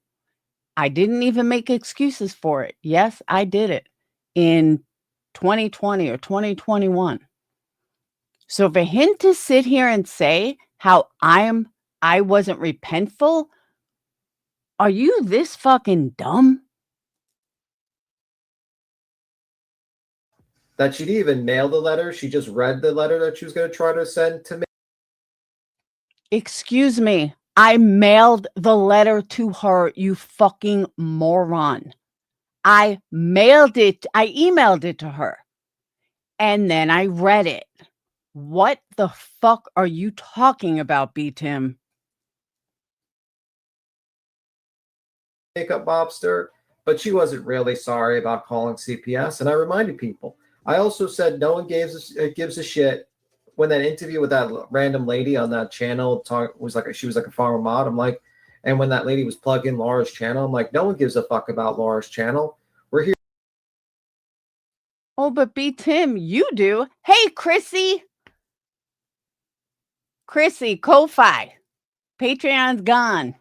Speaker 3: I didn't even make excuses for it. Yes, I did it in 2020 or 2021. So for him to sit here and say how I wasn't repentful, are you this fucking dumb?
Speaker 4: That she didn't even mail the letter. She just read the letter that she was going to try to send to me.
Speaker 3: Excuse me. I mailed the letter to her, you fucking moron. I emailed it to her. And then I read it. What the fuck are you talking about, B-Tim?
Speaker 4: Makeup mobster, but she wasn't really sorry about calling CPS. And I reminded people. I also said no one gives a shit when that interview with that random lady on that channel she was like a farmer mod. I'm like, and when that lady was plugging Laura's channel, I'm like, no one gives a fuck about Laura's channel. We're here.
Speaker 3: Oh, but B-Tim, you do. Hey, Chrissy. Chrissy, Ko-Fi. Patreon's gone.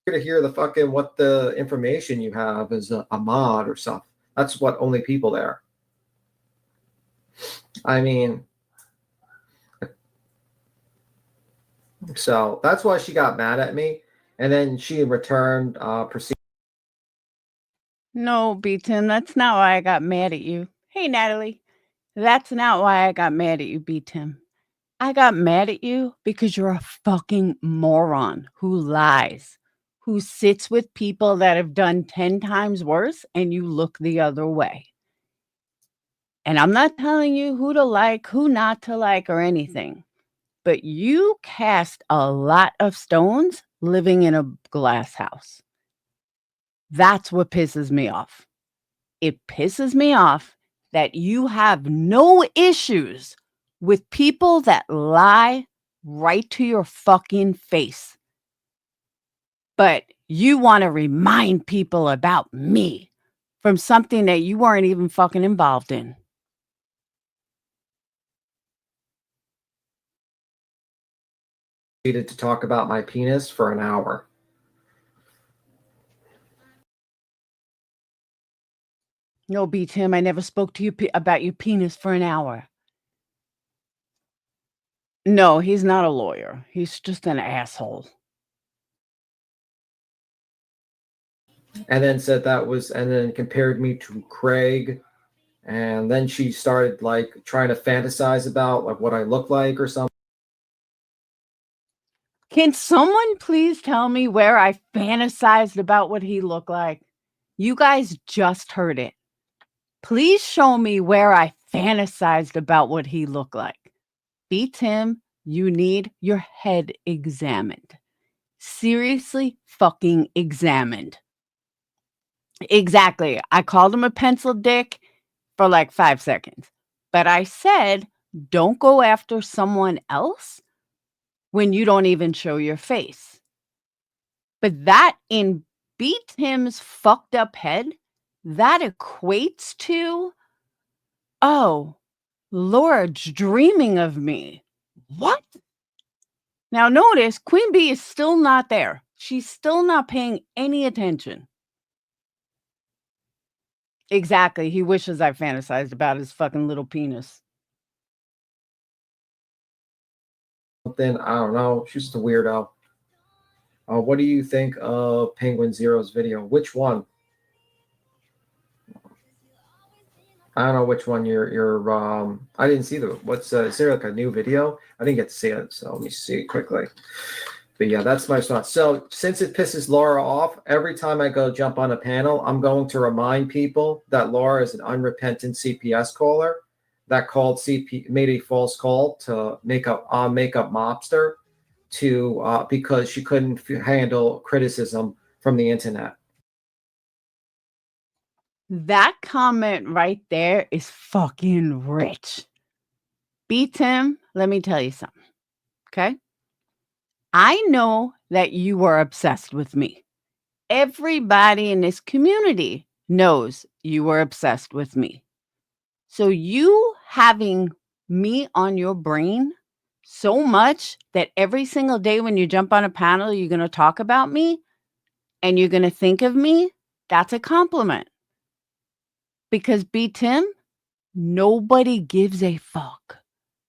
Speaker 4: To hear the fucking what the information you have is a mod or something. That's what only people there. I mean, so that's why she got mad at me, and then she in return proceeded.
Speaker 3: No, B-Tim, that's not why I got mad at you. Hey, Natalie. That's not why I got mad at you, B-Tim. I got mad at you because you're a fucking moron who lies, who sits with people that have done 10 times worse and you look the other way. And I'm not telling you who to like, who not to like, or anything, but you cast a lot of stones living in a glass house. That's what pisses me off. It pisses me off that you have no issues with people that lie right to your fucking face. But you want to remind people about me from something that you weren't even fucking involved in.
Speaker 4: To talk about my penis for an hour.
Speaker 3: No, B-Tim, I never spoke to you about your penis for an hour. No, he's not a lawyer. He's just an asshole.
Speaker 4: And then said that was, and then compared me to Craig. And then she started like trying to fantasize about like what I look like or something.
Speaker 3: Can someone please tell me where I fantasized about what he looked like? You guys just heard it. Please show me where I fantasized about what he looked like. B-Tim, you need your head examined. Seriously fucking examined. Exactly. I called him a pencil dick for like 5 seconds. But I said, don't go after someone else when you don't even show your face. But that in B-Tim's fucked up head, that equates to, oh, Laura's dreaming of me. What? Now notice Queen Bee is still not there. She's still not paying any attention. Exactly. He wishes I fantasized about his fucking little penis.
Speaker 4: Then I don't know. She's just a weirdo. What do you think of Penguin Zero's video? Which one? I don't know which one you're I didn't see what's is there like a new video? I didn't get to see it, so let me see it quickly. But yeah, that's my response. So since it pisses Laura off, every time I go jump on a panel, I'm going to remind people that Laura is an unrepentant CPS caller that made a false call to makeup mobster to because she couldn't handle criticism from the internet.
Speaker 3: That comment right there is fucking rich. B-Tim, let me tell you something. Okay? I know that you were obsessed with me. Everybody in this community knows you were obsessed with me. So you having me on your brain so much that every single day when you jump on a panel, you're going to talk about me and you're going to think of me, that's a compliment. Because B. Tim, nobody gives a fuck.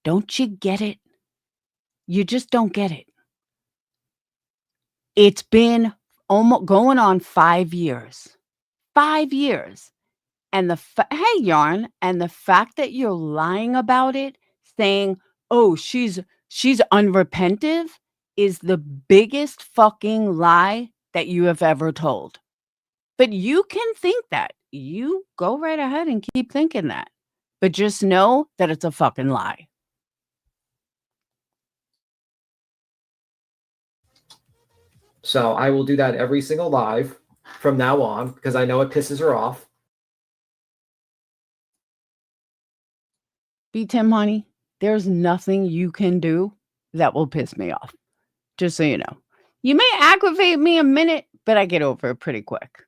Speaker 3: Don't you get it? You just don't get it. It's been almost going on 5 years. 5 years. And hey, Yarn, and the fact that you're lying about it, saying, oh, she's unrepentive, is the biggest fucking lie that you have ever told. But you can think that. You go right ahead and keep thinking that. But just know that it's a fucking lie.
Speaker 4: So I will do that every single live from now on because I know it pisses her off.
Speaker 3: B. Tim, honey, there's nothing you can do that will piss me off. Just so you know. You may aggravate me a minute, but I get over it pretty quick.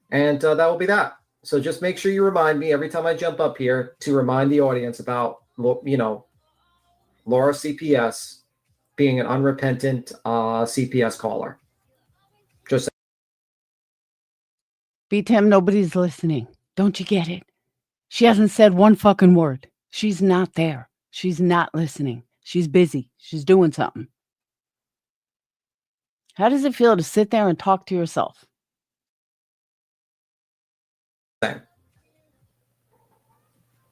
Speaker 4: And that will be that. So just make sure you remind me every time I jump up here to remind the audience about, you know, Laura CPS being an unrepentant CPS caller. Just
Speaker 3: B. Tim, nobody's listening. Don't you get it? She hasn't said one fucking word. She's not there. She's not listening. She's busy. She's doing something. How does it feel to sit there and talk to yourself?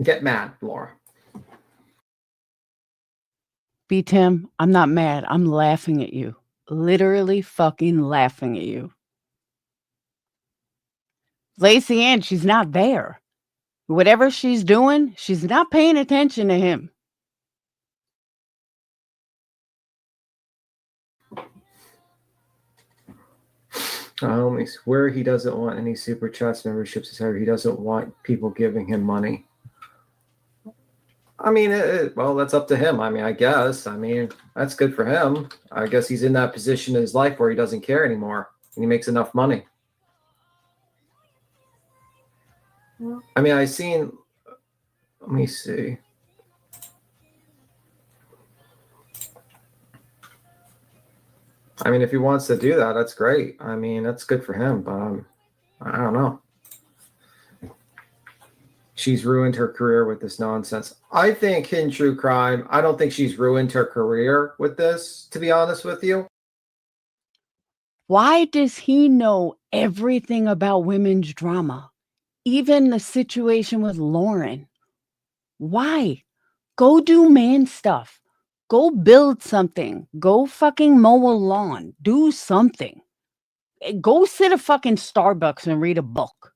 Speaker 4: get mad, Laura.
Speaker 3: B. Tim, I'm not mad. I'm laughing at you. Literally fucking laughing at you. Lacey Ann, she's not there. Whatever she's doing, she's not paying attention to him.
Speaker 4: Let me swear he doesn't want any super chats, memberships, etc. He doesn't want people giving him money. I mean, well, that's up to him. I mean, I guess. I mean, that's good for him. I guess he's in that position in his life where he doesn't care anymore and he makes enough money. I mean, I've seen, let me see. I mean, if he wants to do that, that's great. I mean, that's good for him, but I don't know. She's ruined her career with this nonsense. I think Hidden True Crime, I don't think she's ruined her career with this, to be honest with you.
Speaker 3: Why does he know everything about women's drama? Even the situation with Lauren. Why? Go do man stuff. Go build something. Go fucking mow a lawn. Do something. Go sit at fucking Starbucks and read a book.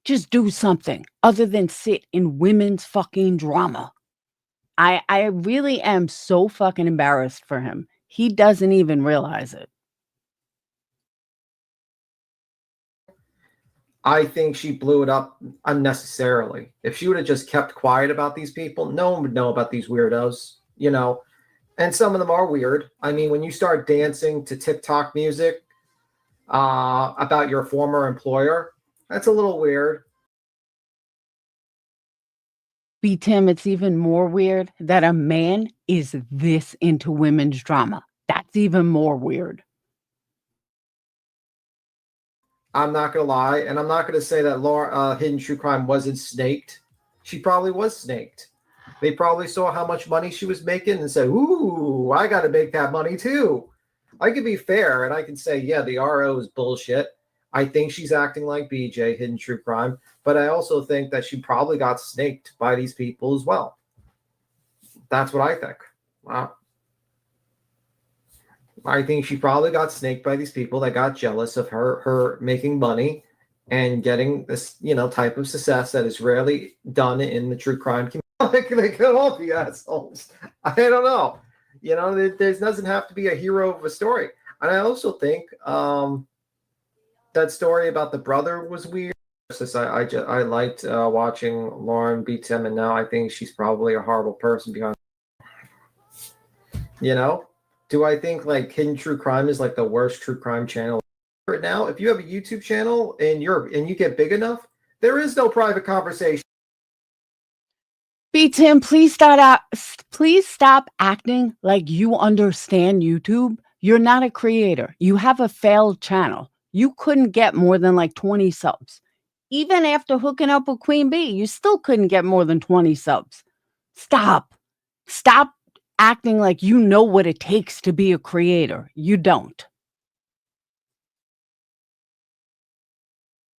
Speaker 3: Just do something other than sit in women's fucking drama. I really am so fucking embarrassed for him. He doesn't even realize it.
Speaker 4: I think she blew it up unnecessarily. If she would have just kept quiet about these people, no one would know about these weirdos, you know. And some of them are weird. I mean, when you start dancing to TikTok music about your former employer, that's a little weird.
Speaker 3: B. Tim, it's even more weird that a man is this into women's drama. That's even more weird.
Speaker 4: I'm not going to lie, and I'm not going to say that Laura Hidden True Crime wasn't snaked. She probably was snaked. They probably saw how much money she was making and said, ooh, I got to make that money too. I can be fair, and I can say, yeah, the RO is bullshit. I think she's acting like BJ, Hidden True Crime, but I also think that she probably got snaked by these people as well. That's what I think. Wow. I think she probably got snaked by these people that got jealous of her making money and getting this, you know, type of success that is rarely done in the true crime community. They could all be assholes. I don't know. You know, there doesn't have to be a hero of a story. And I also think that story about the brother was weird. I liked watching Lauren beat him, and now I think she's probably a horrible person behind. You know, Do I think like Hidden True Crime is like the worst true crime channel right now? If you have a YouTube channel and you get big enough, there is no private conversation.
Speaker 3: B Tim, please stop acting like you understand YouTube. You're not a creator. You have a failed channel. You couldn't get more than like 20 subs. Even after hooking up with Queen Bee, you still couldn't get more than 20 subs. Stop. Stop acting like you know what it takes to be a creator. You don't.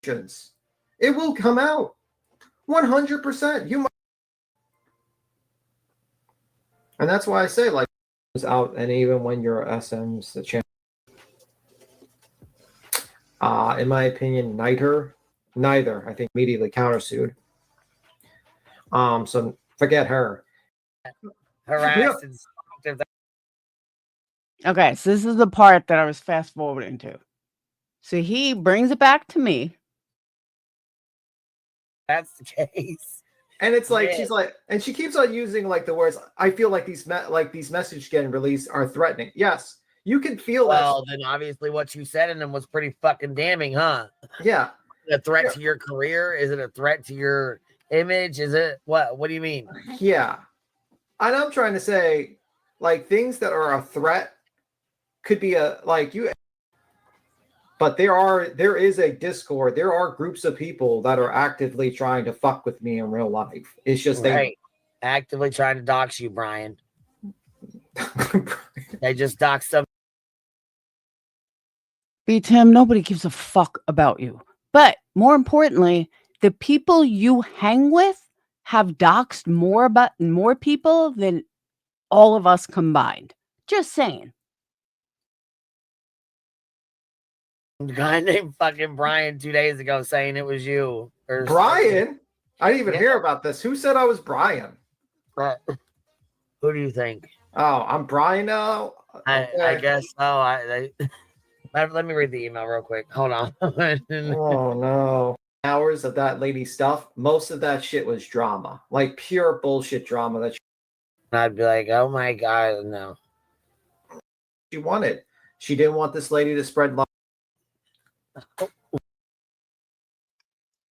Speaker 4: It will come out 100%. You might, and that's why I say like it's out. And even when your SM's the channel, in my opinion, neither. I think immediately countersued. So forget her.
Speaker 8: Harassed and stalked.
Speaker 3: Okay, so this is the part that I was fast forwarding to. So he brings it back to me.
Speaker 8: That's the case.
Speaker 4: And it's like
Speaker 8: Yeah.
Speaker 4: she's like, and she keeps on using like the words. I feel like these messages getting released are threatening. Yes, you can feel
Speaker 8: Well, then obviously what you said in them was pretty fucking damning, huh?
Speaker 4: that. Yeah,
Speaker 8: A threat to your career? Is it a threat to your image? Is it what? What do you mean?
Speaker 4: yeah. And I'm trying to say, like things that are a threat could be a like you. But there is a Discord. There are groups of people that are actively trying to fuck with me in real life. It's just
Speaker 8: Right. Actively trying to dox you, Brian. They just doxed them.
Speaker 3: B Tim, nobody gives a fuck about you. But more importantly, the people you hang with have doxed more people than all of us combined. Just saying.
Speaker 8: A guy named fucking Brian 2 days ago saying it was you. Or
Speaker 4: Brian? I didn't even
Speaker 8: Yeah.
Speaker 4: hear about this. Who said I was Brian?
Speaker 8: Who do you think?
Speaker 4: Oh, I'm Brian now.
Speaker 8: I guess so. Let me read the email real quick. Hold on.
Speaker 4: Oh no. Hours of that lady stuff. Most of that shit was drama, like pure bullshit drama that
Speaker 8: I'd be like, oh my god, no.
Speaker 4: she wanted. She didn't want this lady to spread love.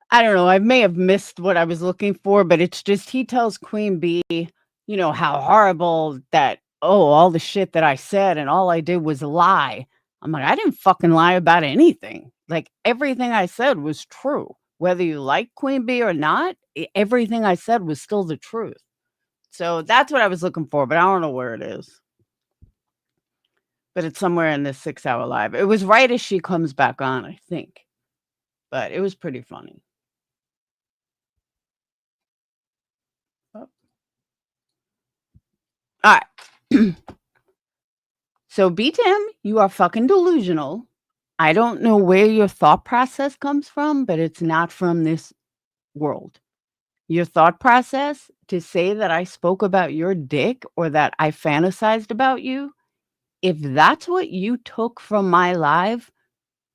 Speaker 3: I don't know. I may have missed what I was looking for, but it's just he tells Queen Bee, how horrible that, all the shit that I said and all I did was lie. I'm like, I didn't fucking lie about anything. Like everything I said was true. Whether you like Queen Bee or not, everything I said was still the truth. So that's what I was looking for, but I don't know where it is. But it's somewhere in this 6-hour live. It was right as she comes back on, I think. But it was pretty funny. Oh. All right. So, B-Tim, you are fucking delusional. I don't know where your thought process comes from, but it's not from this world. Your thought process to say that I spoke about your dick or that I fantasized about you, if that's what you took from my live,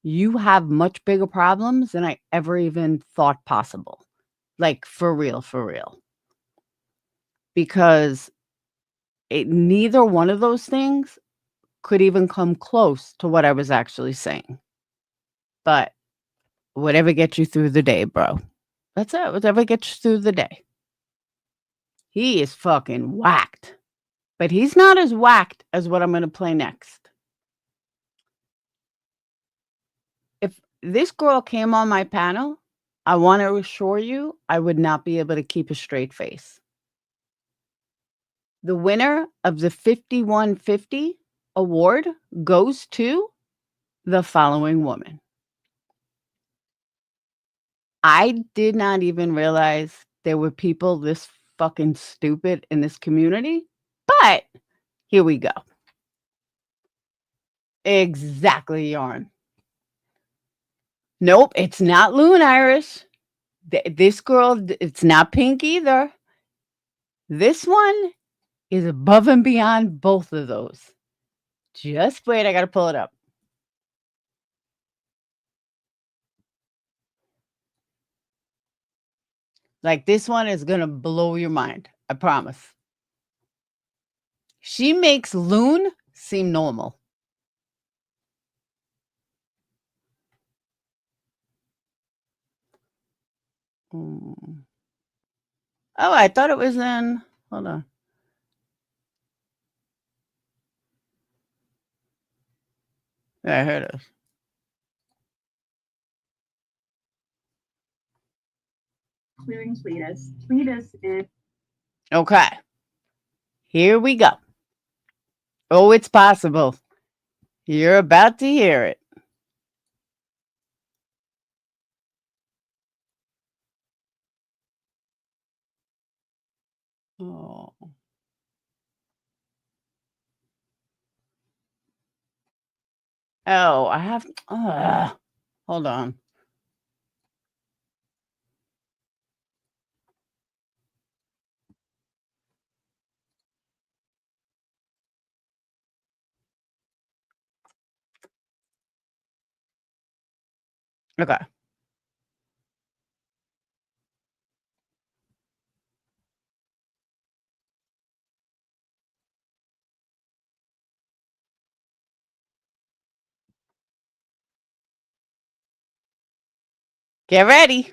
Speaker 3: you have much bigger problems than I ever even thought possible. Like, for real, for real. Because neither one of those things could even come close to what I was actually saying. But whatever gets you through the day, bro. That's it. Whatever gets you through the day. He is fucking whacked. But he's not as whacked as what I'm going to play next. If this girl came on my panel, I want to assure you I would not be able to keep a straight face. The winner of the 5150 award goes to the following woman. I did not even realize there were people this fucking stupid in this community, but here we go. Exactly, Yarn. Nope, it's not Loon Iris. This girl, it's not Pink either. This one is above and beyond both of those. Just wait, I gotta pull it up. Like, this one is gonna blow your mind. I promise. She makes Loon seem normal. Mm. Oh, I thought it was in. Hold on. Yeah, here it is.
Speaker 9: Including Cletus. Cletus is
Speaker 3: Okay. Here we go. Oh, it's possible. You're about to hear it. Oh. Oh, I have. Hold on. Okay. Get ready.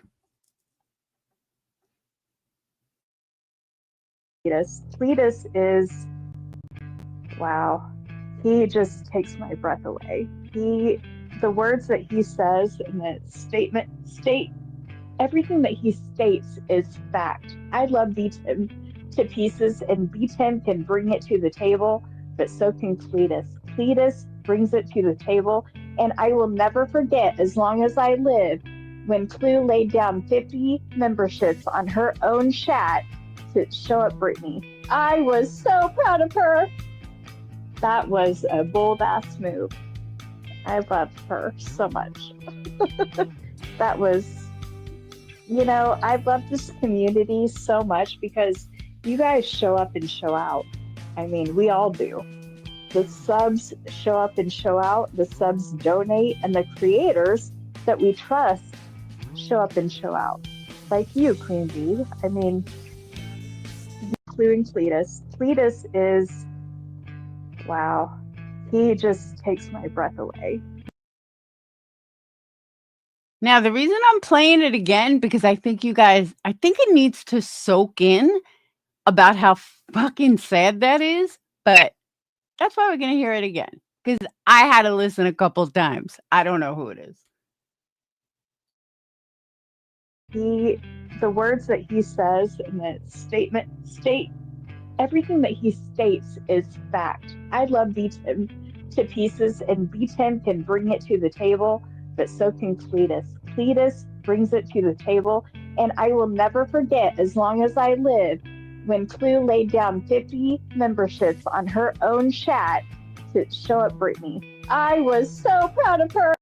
Speaker 9: Cletus. Cletus is, wow. He just takes my breath away. The words that he says in the statement state, everything that he states is fact. I love B-Tim to pieces, and B-Tim can bring it to the table, but so can Cletus. Cletus brings it to the table, and I will never forget, as long as I live, when Clue laid down 50 memberships on her own chat to show up Brittany. I was so proud of her. That was a bold ass move. I loved her so much. That was, I love this community so much because you guys show up and show out. I mean, we all do. The subs show up and show out, the subs donate, and the creators that we trust show up and show out. Like you, Queen Bee. I mean, including Cletus. Cletus is, wow. He just takes my breath away.
Speaker 3: Now, the reason I'm playing it again, because I think it needs to soak in about how fucking sad that is. But that's why we're going to hear it again. Because I had to listen a couple times. I don't know who it is.
Speaker 9: The words that he says in the statement state, everything that he states is fact. I love B-Tim to pieces, and B-Tim can bring it to the table, but so can Cletus. Cletus brings it to the table, and I will never forget, as long as I live, when Clue laid down 50 memberships on her own chat to show up Brittany. I was so proud of her.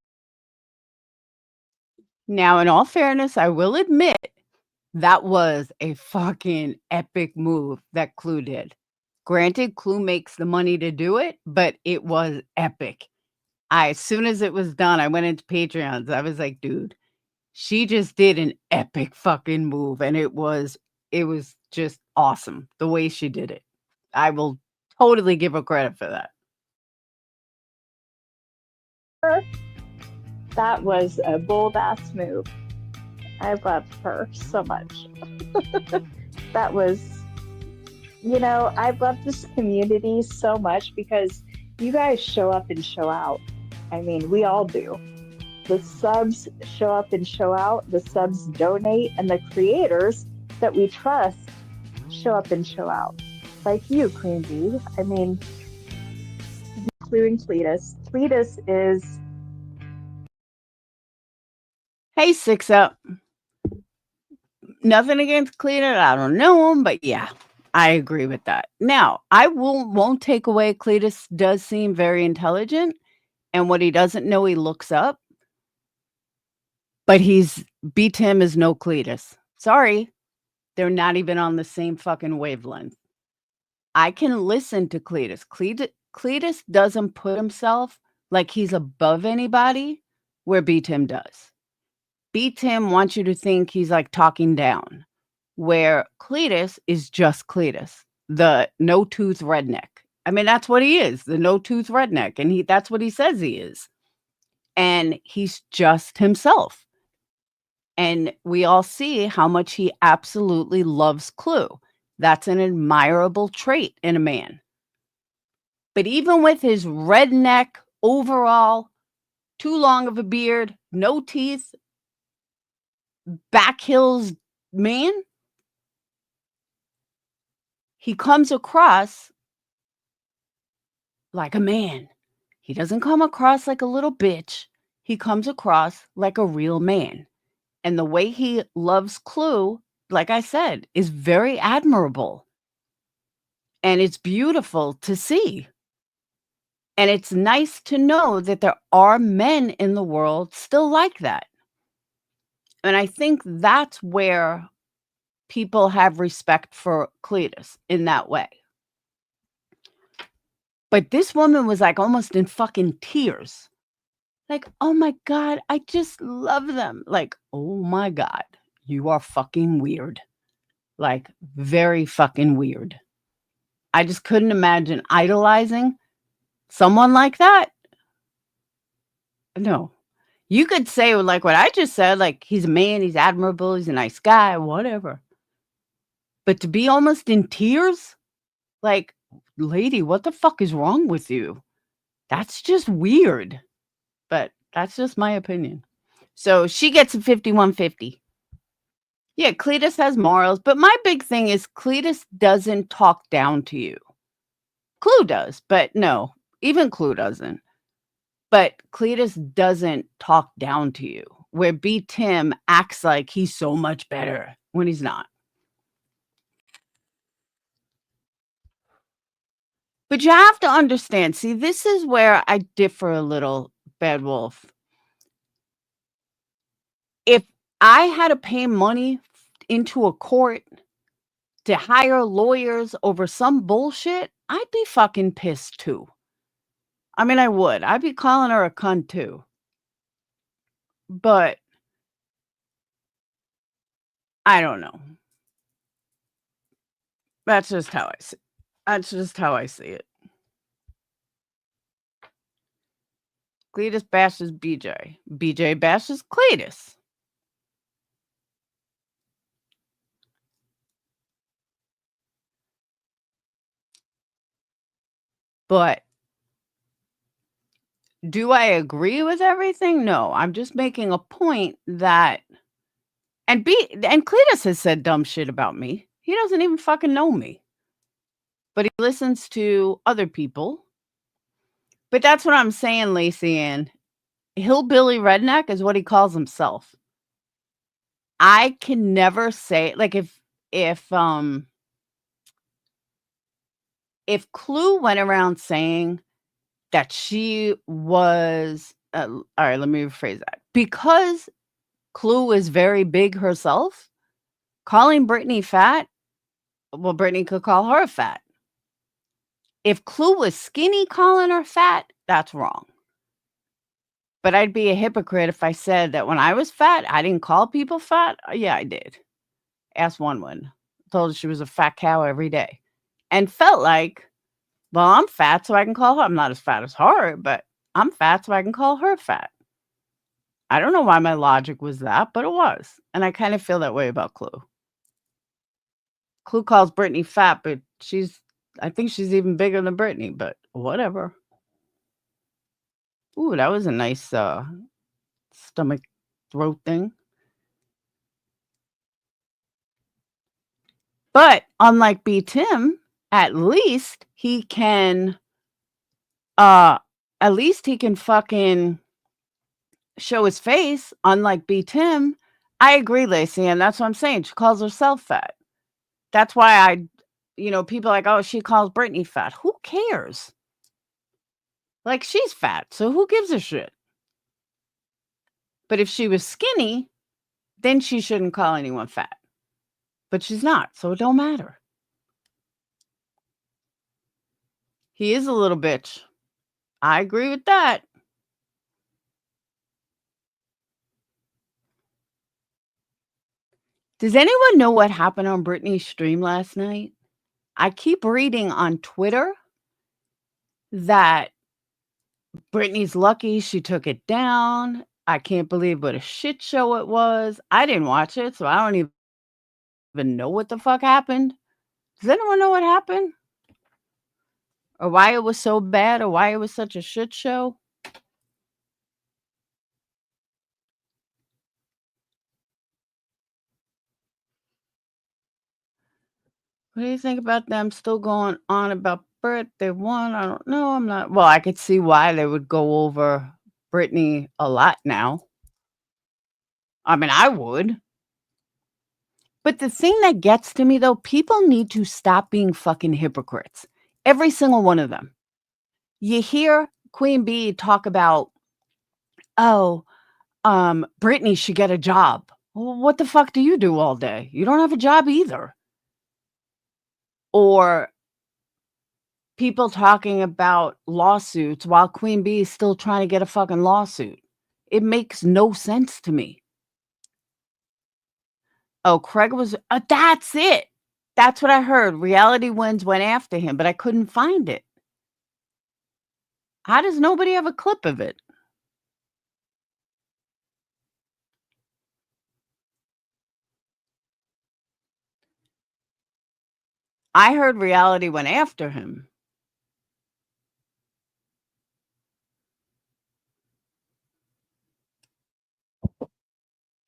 Speaker 3: Now, in all fairness, I will admit that was a fucking epic move that Clue did. Granted, Clue makes the money to do it, but it was epic. As soon as it was done, I went into Patreons. I was like, dude, she just did an epic fucking move, and it was just awesome the way she did it. I will totally give her credit for that.
Speaker 9: That was a bold ass move. I loved her so much. That was, I love this community so much because you guys show up and show out. I mean, we all do. The subs show up and show out, the subs donate, and the creators that we trust show up and show out. Like you, Queen Bee. I mean, including Cletus. Cletus is,
Speaker 3: Hey, 6 Up. Nothing against Cletus. I don't know him, but yeah, I agree with that. Now, I won't take away Cletus does seem very intelligent, and what he doesn't know, he looks up. But B-Tim is no Cletus. Sorry. They're not even on the same fucking wavelength. I can listen to Cletus. Cletus doesn't put himself like he's above anybody where B-Tim does. B-Tim wants you to think he's like talking down, where Cletus is just Cletus, the no-tooth redneck. I mean, that's what he is, the no-tooth redneck, and that's what he says he is. And he's just himself. And we all see how much he absolutely loves Clue. That's an admirable trait in a man. But even with his redneck, overall, too long of a beard, no teeth, back hills man, he comes across like a man. He doesn't come across like a little bitch. He comes across like a real man. And the way he loves Clue, like I said, is very admirable. And it's beautiful to see. And it's nice to know that there are men in the world still like that. And I think that's where people have respect for Cletus in that way. But this woman was like almost in fucking tears. Like, oh my God, I just love them. Like, oh my God, you are fucking weird. Like, very fucking weird. I just couldn't imagine idolizing someone like that. No. You could say, like what I just said, like, he's a man, he's admirable, he's a nice guy, whatever. But to be almost in tears, like, lady, what the fuck is wrong with you? That's just weird. But that's just my opinion. So she gets a 51-50. Yeah, Cletus has morals, but my big thing is Cletus doesn't talk down to you. Clue does, but no, even Clue doesn't. But Cletus doesn't talk down to you, where B. Tim acts like he's so much better when he's not. But you have to understand, see, this is where I differ a little, Bad Wolf. If I had to pay money into a court to hire lawyers over some bullshit, I'd be fucking pissed too. I mean, I would. I'd be calling her a cunt too. But I don't know. That's just how I see it. That's just how I see it. Cletus bashes BJ. BJ bashes Cletus. But do I agree with everything? No. I'm just making a point that and Cletus has said dumb shit about me. He doesn't even fucking know me. But he listens to other people. But that's what I'm saying, Lacey Ann. Hillbilly redneck is what he calls himself. I can never say, like, if Clue went around saying that she was all right, let me rephrase that. Because Clue is very big herself, calling Brittany fat, well, Brittany could call her fat. If Clue was skinny calling her fat, that's wrong. But I'd be a hypocrite if I said that when I was fat, I didn't call people fat. Yeah, I did. Asked one. Told her she was a fat cow every day. And felt like, well, I'm fat, so I can call her. I'm not as fat as her, but I'm fat, so I can call her fat. I don't know why my logic was that, but it was. And I kind of feel that way about Clue. Clue calls Brittany fat, but I think she's even bigger than Brittany, but whatever. Ooh, that was a nice stomach throat thing. But unlike B. Tim, at least he can fucking show his face, unlike B. Tim. I agree, Lacey, and that's what I'm saying. She calls herself fat. That's why people are like, oh, she calls Brittany fat. Who cares? Like, she's fat, so who gives a shit? But if she was skinny, then she shouldn't call anyone fat. But she's not, so it don't matter. He is a little bitch. I agree with that. Does anyone know what happened on Britney's stream last night? I keep reading on Twitter that Britney's lucky she took it down. I can't believe what a shit show it was. I didn't watch it, so I don't even know what the fuck happened. Does anyone know what happened? Or why it was so bad, or why it was such a shit show? What do you think about them still going on about Brit? They won. I don't know. I'm not. Well, I could see why they would go over Britney a lot now. I mean, I would. But the thing that gets to me, though, people need to stop being fucking hypocrites. Every single one of them. You hear Queen Bee talk about, oh, Britney should get a job. Well, what the fuck do you do all day? You don't have a job either. Or people talking about lawsuits while Queen Bee is still trying to get a fucking lawsuit. It makes no sense to me. Oh, Craig was, that's it. That's what I heard. Reality Winds went after him, but I couldn't find it. How does nobody have a clip of it? I heard Reality went after him.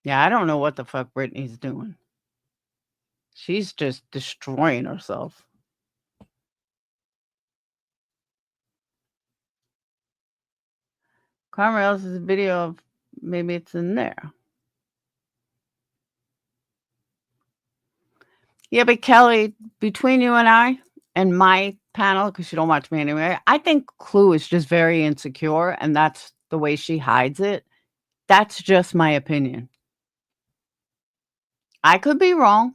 Speaker 3: Yeah, I don't know what the fuck Britney's doing. She's just destroying herself. Carmel's is a video of, maybe it's in there. Yeah, but Kelly, between you and I and my panel, because you don't watch me anyway, I think Clue is just very insecure, and that's the way she hides it. That's just my opinion. I could be wrong.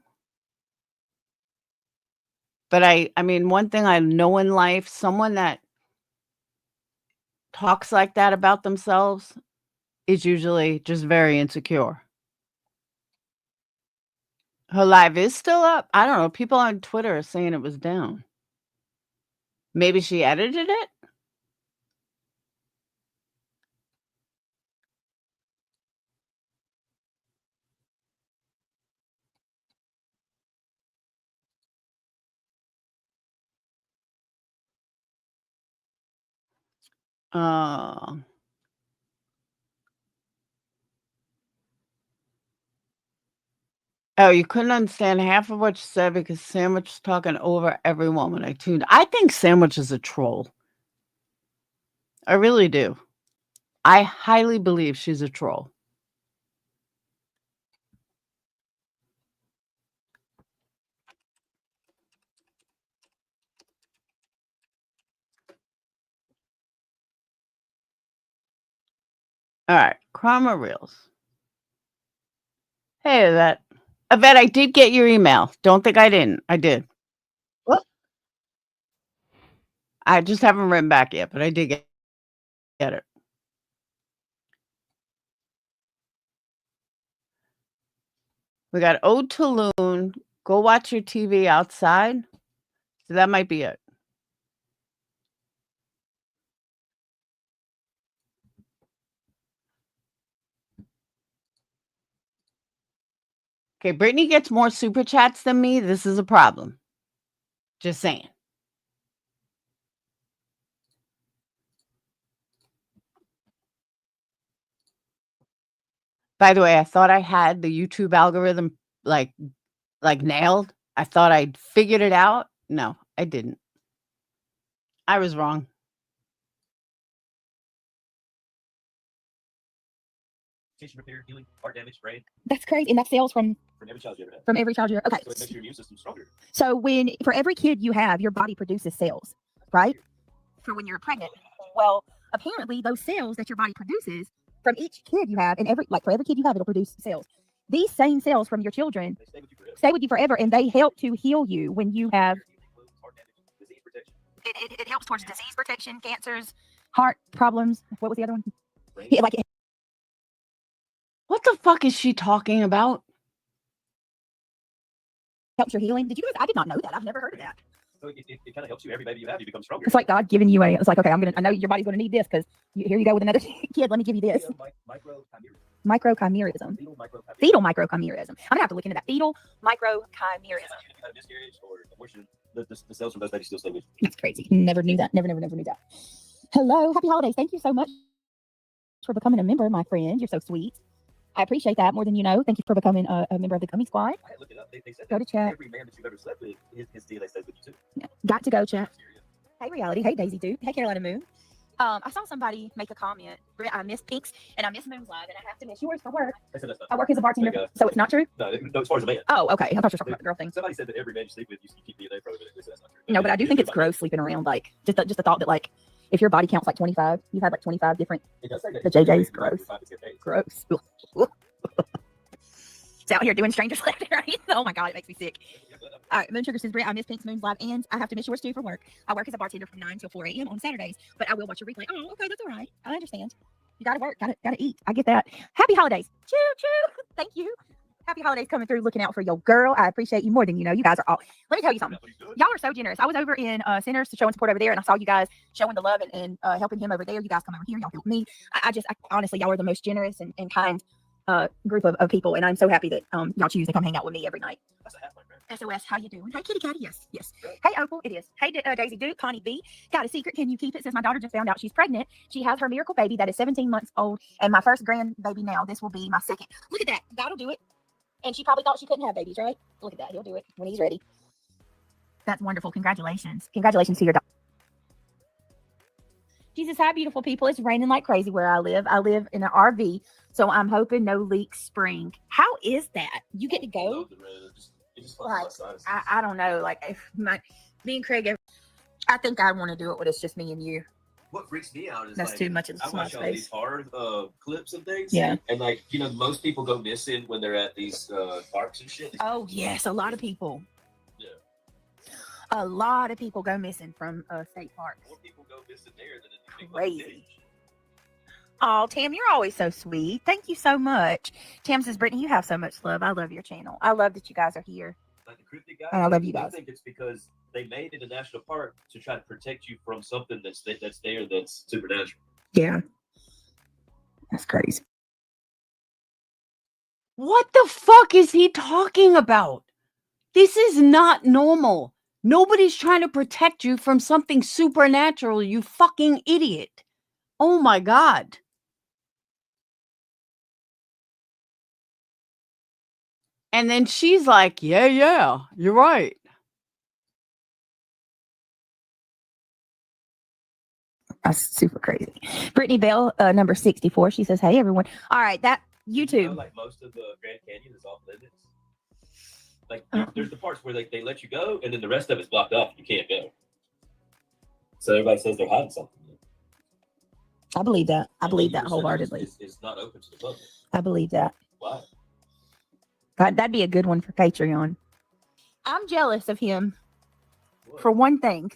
Speaker 3: But I mean, one thing I know in life, someone that talks like that about themselves is usually just very insecure. Her live is still up. I don't know. People on Twitter are saying it was down. Maybe she edited it? Uh, oh, you couldn't understand half of what she said because Sandwich was talking over everyone when I tuned. I think Sandwich is a troll. I really do. I highly believe she's a troll. All right, Karma Reels. Hey, Yvette. Yvette, I did get your email. Don't think I didn't. I did.
Speaker 9: What?
Speaker 3: I just haven't written back yet, but I did get it. We got Ode to Loon. Go watch your TV outside. So that might be it. Okay, Brittany gets more super chats than me. This is a problem. Just saying. By the way, I thought I had the YouTube algorithm like nailed. I thought I'd figured it out. No, I didn't. I was wrong.
Speaker 10: Repair, healing, heart damage, brain.
Speaker 11: That's crazy, and that's cells from
Speaker 10: From every child you ever had.
Speaker 11: from every child you okay.
Speaker 10: So it makes your immune system stronger.
Speaker 11: So when for every kid you have, your body produces cells, right? For when you're pregnant. Well, apparently those cells that your body produces from each kid you have, and for every kid you have, it'll produce cells. These same cells from your children stay with you forever, and they help to heal you when you have. It helps towards disease protection, cancers, heart problems. What was the other one? Yeah, like
Speaker 3: What the fuck is she talking about?
Speaker 11: helps your healing. Did you guys? I did not know that. I've never heard of that.
Speaker 10: So it kind of helps you. Every baby you have, you become stronger.
Speaker 11: It's like God giving you it's like, okay, I know your body's going to need this because here you go with another kid. Let me give you this. Microchimerism. Fetal microchimerism. I'm going to have to look into that. Fetal microchimerism.
Speaker 10: If you had a miscarriage or abortion, the cells from those babies still stay with you.
Speaker 11: That's crazy. Never knew that. Never knew that. Hello. Happy holidays. Thank you so much for becoming a member, my friend. You're so sweet. I appreciate that more than you know. Thank you for becoming a member of the Gummy Squad.
Speaker 10: I had looked it up. They said
Speaker 11: Go to chat.
Speaker 10: every man that you've ever slept with, his DNA stays with you too.
Speaker 11: Yeah. Got to go, chat. Hey, Reality. Hey, Daisy Dude. Hey, Carolina Moon. I saw somebody make a comment. I miss Pinks and I miss Moon's Live, and I have to miss yours for work. I work as a bartender, so it's not true?
Speaker 10: No, as far as a man.
Speaker 11: Oh, okay. I thought you were talking about the girl thing.
Speaker 10: Somebody said that every man you sleep with, you keep DNA from it. That's not true.
Speaker 11: No, but I do think it's gross sleeping around. Like, just the thought that, like, if your body count's like 25, you've had like 25 different. The JJ's gross. Gross. It's out here doing strangers left and right. Oh my God, it makes me sick. All right, Moon Sugar says, Britt, I miss Pink's Moon's Live, and I have to miss yours too for work. I work as a bartender from 9 till 4 a.m. on Saturdays, but I will watch your replay. Oh, okay, that's all right. I understand. You gotta work, gotta eat. I get that. Happy holidays. Choo choo. Thank you. Happy holidays coming through, looking out for your girl. I appreciate you more than you know. You guys are all. Let me tell you something. Y'all are so generous. I was over in Centers to show and support over there, and I saw you guys showing the love and helping him over there. You guys come over here. Y'all help me. I honestly, y'all are the most generous and kind group of people, and I'm so happy that y'all choose to come hang out with me every night. SOS, how you doing? Hey, kitty catty, yes. Hey, Opal, it is. Hey, Daisy Duke, Connie B. Got a secret? Can you keep it? Says my daughter just found out she's pregnant. She has her miracle baby that is 17 months old, and my first grandbaby now. This will be my second. Look at that. That'll do it. And she probably thought she couldn't have babies, right? Look at that. He'll do it when he's ready. That's wonderful. Congratulations. Congratulations to your daughter. Jesus, hi, beautiful people. It's raining like crazy where I live. I live in an RV, so I'm hoping no leaks spring. How is that? You get to go? Like, I don't know. Like, if me and Craig, I think I want to do it when it's just me and you.
Speaker 10: What freaks me out is
Speaker 11: That's
Speaker 10: like,
Speaker 11: too much of the
Speaker 10: I
Speaker 11: small
Speaker 10: watch all these
Speaker 11: space.
Speaker 10: hard clips and things.
Speaker 11: Yeah.
Speaker 10: And like, you know, most people go missing when they're at these parks and shit.
Speaker 11: Oh, yes. A lot of people.
Speaker 10: Yeah.
Speaker 11: A lot of people go missing from state parks.
Speaker 10: More people go missing there than in the big
Speaker 11: Crazy.
Speaker 10: fucking ditch.
Speaker 11: Oh, Tam, you're always so sweet. Thank you so much. Tam says, Brittany, you have so much love. I love your channel. I love that you guys are here.
Speaker 10: Like the cryptic guys,
Speaker 11: And I love you guys.
Speaker 10: I think it's because they made it a national park to try to protect you from something that's there that's supernatural.
Speaker 11: Yeah. That's crazy.
Speaker 3: What the fuck is he talking about? This is not normal. Nobody's trying to protect you from something supernatural, you fucking idiot. Oh my God. And then she's like, yeah, you're right.
Speaker 11: That's super crazy. Brittany Bell, number 64. She says, hey, everyone. All right, that YouTube.
Speaker 10: You know, like most of the Grand Canyon is off limits. Like there's the parts where they let you go, and then the rest of it's blocked off. You can't go. So everybody says they're hiding something.
Speaker 11: I believe that. I believe that wholeheartedly.
Speaker 10: It's not open to the public.
Speaker 11: I believe that.
Speaker 10: Why?
Speaker 11: God, that'd be a good one for Patreon. I'm jealous of him for one thing.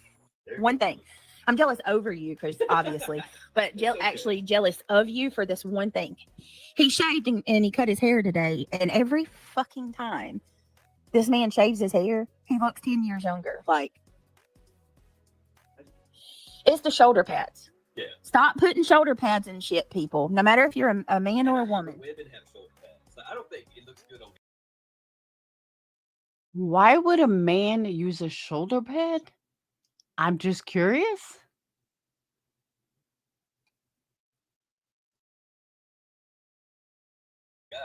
Speaker 11: One thing. I'm jealous over you, because obviously, but actually jealous of you for this one thing. He shaved and he cut his hair today, and every fucking time this man shaves his hair, he looks 10 years younger. Like, it's the shoulder pads.
Speaker 10: Yeah.
Speaker 11: Stop putting shoulder pads in shit, people. No matter if you're a man or a woman.
Speaker 10: Women have shoulder pads. So I don't think it looks good on.
Speaker 3: Why would a man use a shoulder pad? I'm just curious.
Speaker 10: Guys,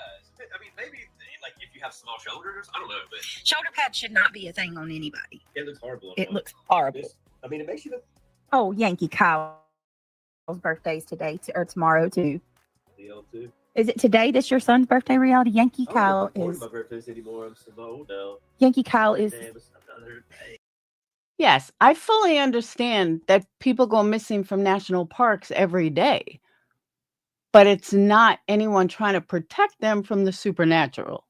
Speaker 10: I mean, maybe like if you have small shoulders, I don't know, but
Speaker 11: Shoulder pads should not be a thing on anybody.
Speaker 10: it looks horrible.
Speaker 11: It looks horrible.
Speaker 10: I mean, it makes you look
Speaker 11: Oh, Yankee Kyle's birthday's today or tomorrow too.
Speaker 10: Leo too.
Speaker 11: Is it today that's your son's birthday, Reality? Yankee Kyle is.
Speaker 10: My birthdays anymore. I'm so old now.
Speaker 11: Yankee Kyle is.
Speaker 10: Damn, it's another day.
Speaker 3: Yes, I fully understand that people go missing from national parks every day, but it's not anyone trying to protect them from the supernatural.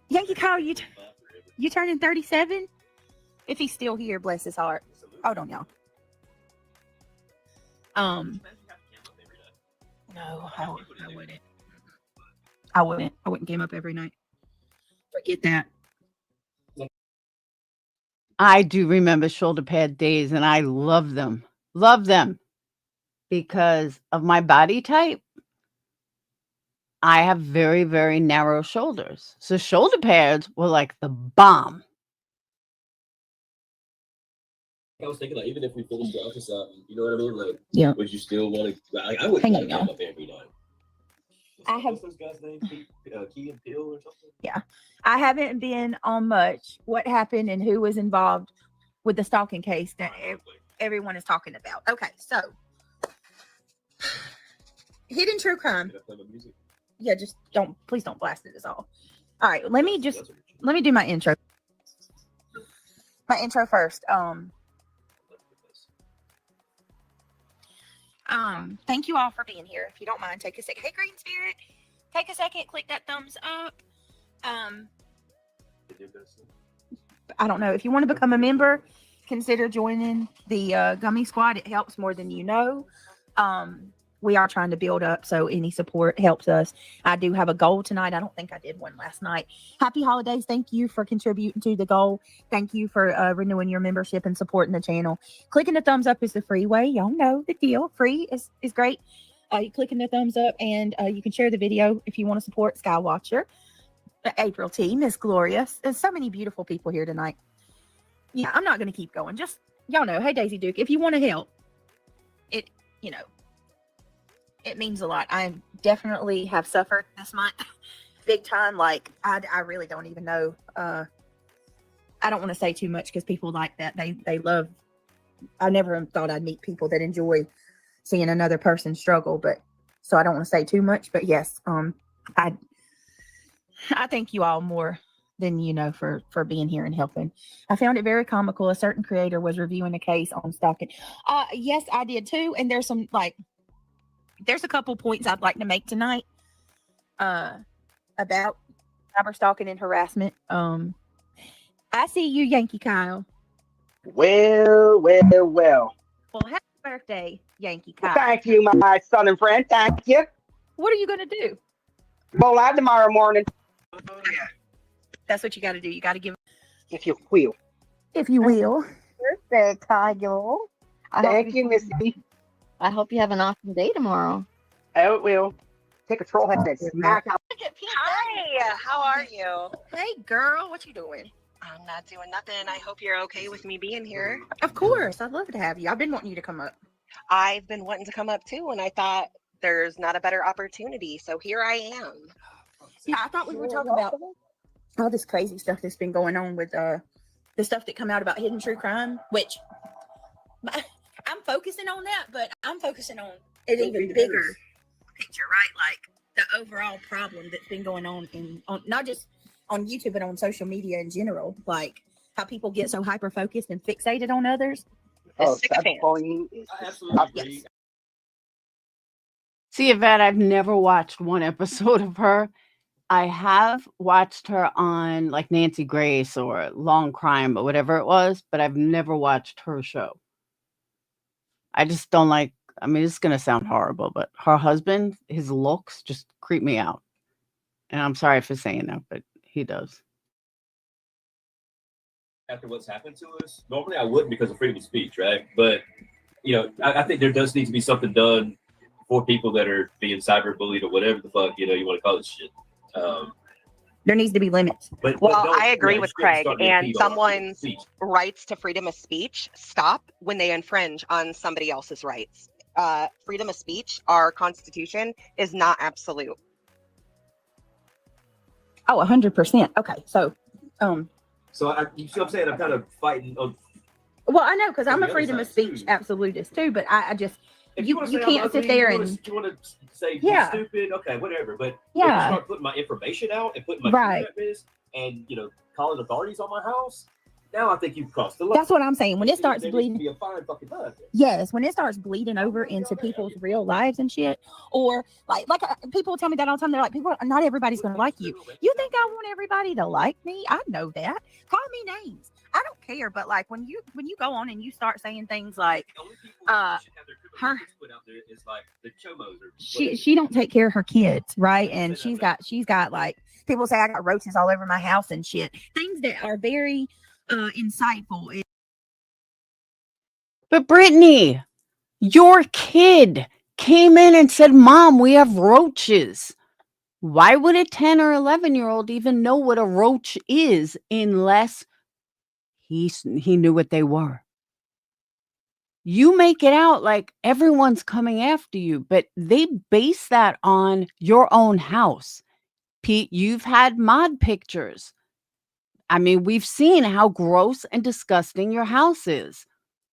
Speaker 11: Yankee Kyle, you turning 37? If he's still here, bless his heart. Hold on, y'all. No, I wouldn't. I wouldn't game up every night. Forget that.
Speaker 3: I do remember shoulder pad days, and I love them. Love them because of my body type. I have very, very narrow shoulders. So shoulder pads were like the bomb.
Speaker 10: I was thinking, like, even if we finished the office up, you know what I mean? Like,
Speaker 11: Yeah.
Speaker 10: would you still want to? I wouldn't
Speaker 11: Hang
Speaker 10: want
Speaker 11: on,
Speaker 10: to
Speaker 11: y'all.
Speaker 10: come up every night.
Speaker 11: I have-
Speaker 10: What's those guys' names? Key and Peele or something?
Speaker 11: Yeah. I haven't been on much. What happened and who was involved with the stalking case that everyone is talking about. Okay, so hidden true crime.
Speaker 10: Can I play my music?
Speaker 11: Yeah, just please don't blast it. Is all. All right, let me do my intro. My intro first. Thank you all for being here. If you don't mind, take a second. Hey, Green Spirit, take a second, click that thumbs up. I don't know if you want to become a member, consider joining the Gummy Squad. It helps more than you know. We are trying to build up, so any support helps us. I do have a goal tonight. I don't think I did one last night. Happy holidays. Thank you for contributing to the goal. Thank you for renewing your membership and supporting the channel. Clicking the thumbs up is the free way. Y'all know the deal. Free is great. You clicking the thumbs up, and you can share the video if you want to support Skywatcher. April T, Miss Glorious. There's so many beautiful people here tonight. Yeah, I'm not going to keep going. Just, y'all know, hey, Daisy Duke, if you want to help, it means a lot. I definitely have suffered this month big time. Like, I really don't even know. I don't want to say too much because people like that. They love, I never thought I'd meet people that enjoy seeing another person struggle, but so I don't want to say too much, but yes, I thank you all more than you know for being here and helping. I found it very comical. A certain creator was reviewing a case on stalking. Yes, I did too. And there's a couple points I'd like to make tonight about cyber stalking and harassment. I see you, Yankee Kyle.
Speaker 12: Well.
Speaker 11: Well, happy birthday, Yankee Kyle.
Speaker 12: Thank you, my son and friend. Thank you.
Speaker 11: What are you gonna do?
Speaker 12: Bowl out tomorrow morning.
Speaker 11: Oh, yeah. That's what you got to do. You got to give.
Speaker 12: If you will.
Speaker 11: If you will.
Speaker 13: Birthday, Kyle.
Speaker 12: Thank you, Missy.
Speaker 13: I hope you have an awesome day tomorrow.
Speaker 12: Oh, it will. Take a troll head and smack out.
Speaker 14: Hi, how are you?
Speaker 11: Hey, girl, what you doing?
Speaker 14: I'm not doing nothing. I hope you're okay with me being here.
Speaker 11: Of course. I'd love to have you. I've been wanting you to come up.
Speaker 14: I've been wanting to come up too, and I thought there's not a better opportunity. So here I am.
Speaker 11: Yeah, I thought we were talking about all this crazy stuff that's been going on with the stuff that come out about hidden true crime, which I'm focusing on that, but I'm focusing on an even bigger picture, right? Like the overall problem that's been going on on not just on YouTube, but on social media in general. Like how people get so hyper focused and fixated on others.
Speaker 12: Cyberbullying is
Speaker 11: Yes.
Speaker 3: See, Yvette, I've never watched one episode of her. I have watched her on like Nancy Grace or Long Crime or whatever it was, but I've never watched her show. I just don't like, I mean, it's going to sound horrible, but her husband, his looks just creep me out. And I'm sorry for saying that, but he does.
Speaker 10: After what's happened to us, normally I wouldn't because of freedom of speech, right? But, you know, I think there does need to be something done for people that are being cyberbullied or whatever the fuck, you know, you want to call it shit.
Speaker 11: There needs to be limits.
Speaker 14: Well, I agree with Craig, and someone's rights to freedom of speech stop when they infringe on somebody else's rights. Freedom of speech, our Constitution, is not absolute.
Speaker 11: Oh, 100%. Okay, so
Speaker 10: So you see what I'm saying? I'm kind of fighting.
Speaker 11: Well, I know because I'm
Speaker 10: the
Speaker 11: a
Speaker 10: other
Speaker 11: freedom of
Speaker 10: side,
Speaker 11: speech
Speaker 10: too.
Speaker 11: absolutist too, but I just
Speaker 10: If
Speaker 11: you
Speaker 10: wanna say I'm
Speaker 11: can't
Speaker 10: ugly,
Speaker 11: sit there
Speaker 10: you
Speaker 11: and
Speaker 10: want to say
Speaker 11: Yeah.
Speaker 10: be stupid, okay, whatever. But if
Speaker 11: Yeah.
Speaker 10: you start putting my information out and putting my
Speaker 11: Right.
Speaker 10: at risk, and you know, calling authorities on my house, now I think you've crossed the line.
Speaker 11: that's what I'm saying. When it starts
Speaker 10: There needs to
Speaker 11: bleeding,
Speaker 10: be a fine fucking line.
Speaker 11: yes, when it starts bleeding over into people's real lives and shit, or like people tell me that all the time. They're like, people, not everybody's gonna like you. You think I want everybody to like me? I know that. Call me names. I don't care. But like when you go on and you start saying things like, her, she don't take care of her kids, right? And she's got like people say I got roaches all over my house and shit. Things that are very insightful.
Speaker 3: But Brittany, your kid came in and said, Mom, we have roaches. Why would a 10 or 11-year-old even know what a roach is unless he knew what they were? You make it out like everyone's coming after you, but they base that on your own house. Pete, you've had mod pictures. I mean, we've seen how gross and disgusting your house is.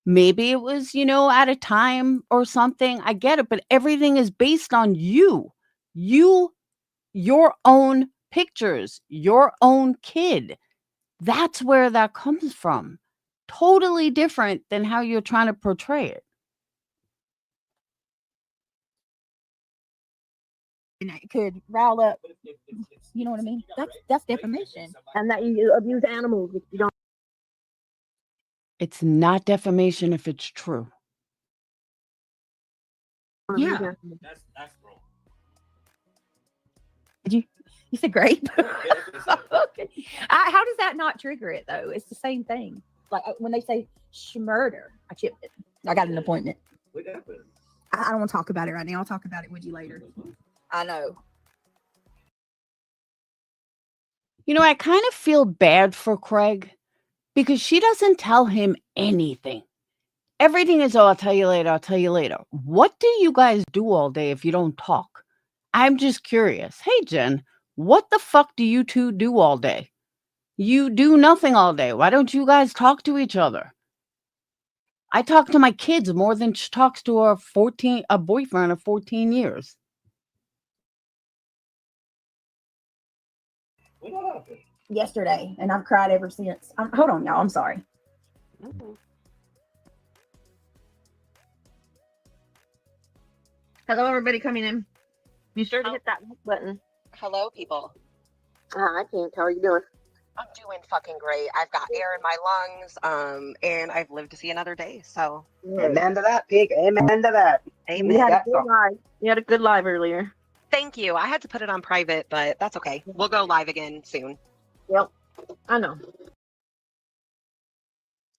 Speaker 3: Maybe it was, at a time or something. I get it, but everything is based on you. Your own pictures, your own kid. That's where that comes from. Totally different than how you're trying to portray it.
Speaker 11: And it could rile up, you know what I mean? That's defamation.
Speaker 12: And that you abuse animals if you don't.
Speaker 3: It's not defamation if it's true.
Speaker 11: Yeah.
Speaker 10: That's wrong.
Speaker 11: You said grape? Okay. How does that not trigger it though? It's the same thing. Like when they say schmurder, I chipped it. I got an appointment.
Speaker 10: What happened?
Speaker 11: I don't want to talk about it right now. I'll talk about it with you later. I know.
Speaker 3: I kind of feel bad for Craig because she doesn't tell him anything. Everything is, I'll tell you later, I'll tell you later. What do you guys do all day if you don't talk? I'm just curious. Hey, Jen, what the fuck do you two do all day? You do nothing all day. Why don't you guys talk to each other? I talk to my kids more than she talks to a boyfriend of 14 years.
Speaker 10: What happened?
Speaker 11: Yesterday, and I've cried ever since. Hold on, y'all. I'm sorry. Hello, everybody coming in.
Speaker 12: Be sure to hit that like button.
Speaker 14: Hello, people.
Speaker 12: I can't tell. How you doing?
Speaker 14: I'm doing fucking great. I've got air in my lungs, and I've lived to see another day. So,
Speaker 12: Amen to that, pig. Amen to that.
Speaker 14: amen.
Speaker 12: You had a good live. You had a good live earlier.
Speaker 14: Thank you. I had to put it on private, but that's okay. We'll go live again soon.
Speaker 12: Yep. I know.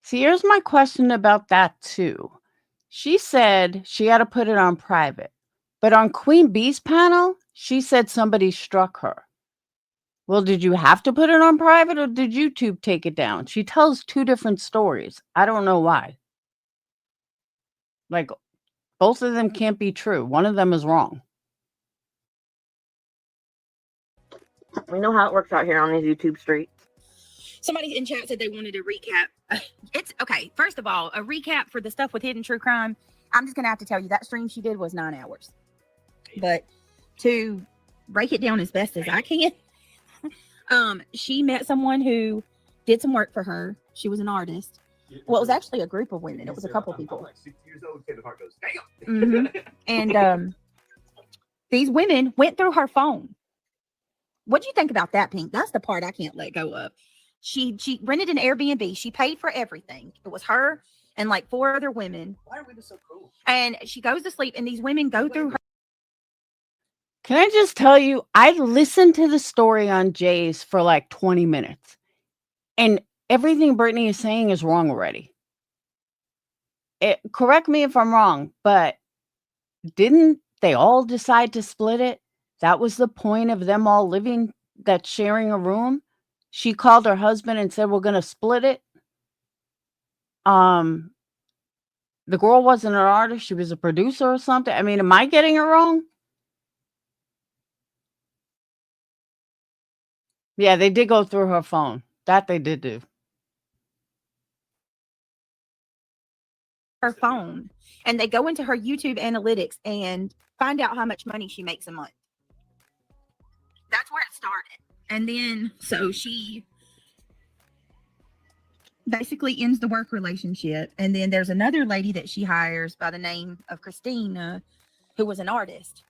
Speaker 3: See, here's my question about that, too. She said she had to put it on private. But on Queen Bee's panel, she said somebody struck her. Well, did you have to put it on private or did YouTube take it down? She tells two different stories. I don't know why. Like, both of them can't be true. One of them is wrong.
Speaker 12: We know how it works out here on these YouTube streets.
Speaker 11: Somebody in chat said they wanted a recap. It's okay. First of all, a recap for the stuff with hidden true crime. I'm just gonna have to tell you that stream she did was 9 hours. But to break it down as best as I can, she met someone who did some work for her. She was an artist. Well, it was actually a group of women. It was a couple people. And these women went through her phone. What do you think about that, Pink? That's the part I can't let go of. She rented an Airbnb. She paid for everything. It was her and like 4 other women.
Speaker 10: Why are women so cruel?
Speaker 11: And she goes to sleep, and these women go through her.
Speaker 3: Can I just tell you, I listened to the story on Jay's for like 20 minutes. And everything Brittany is saying is wrong already. Correct me if I'm wrong, but didn't they all decide to split it? That was the point of them all living, that sharing a room. She called her husband and said, we're going to split it. The girl wasn't an artist. She was a producer or something. I mean, am I getting it wrong? Yeah, they did go through her phone. That they did do.
Speaker 11: Her phone, and they go into her YouTube analytics and find out how much money she makes a month. That's where it started. And then, so she basically ends the work relationship. And then there's another lady that she hires by the name of Christina, who was an artist.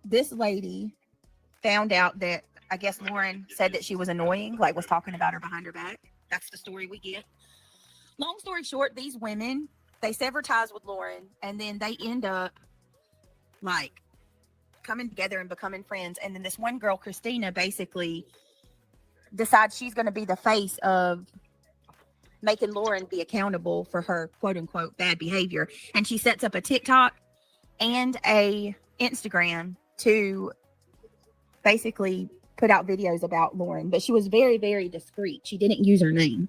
Speaker 11: This lady found out that, I guess Lauren said that she was annoying, like was talking about her behind her back. That's the story we get. Long story short, these women, they sever ties with Lauren, and then they end up like coming together and becoming friends. And then this one girl, Christina, basically decides she's going to be the face of making Lauren be accountable for her quote unquote bad behavior. And she sets up a TikTok and a Instagram to basically put out videos about Lauren, but she was very, very discreet. She didn't use her name.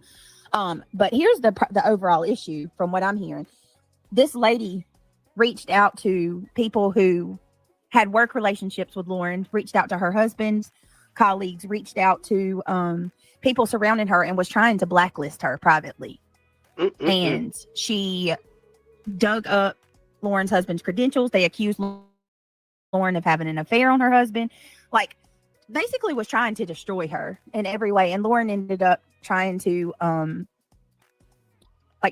Speaker 11: But here's the overall issue from what I'm hearing. This lady reached out to people who had work relationships with Lauren, reached out to her husband's colleagues, reached out to people surrounding her, and was trying to blacklist her privately. And she dug up Lauren's husband's credentials. They accused Lauren of having an affair on her husband. Like, basically was trying to destroy her in every way. And Lauren ended up trying to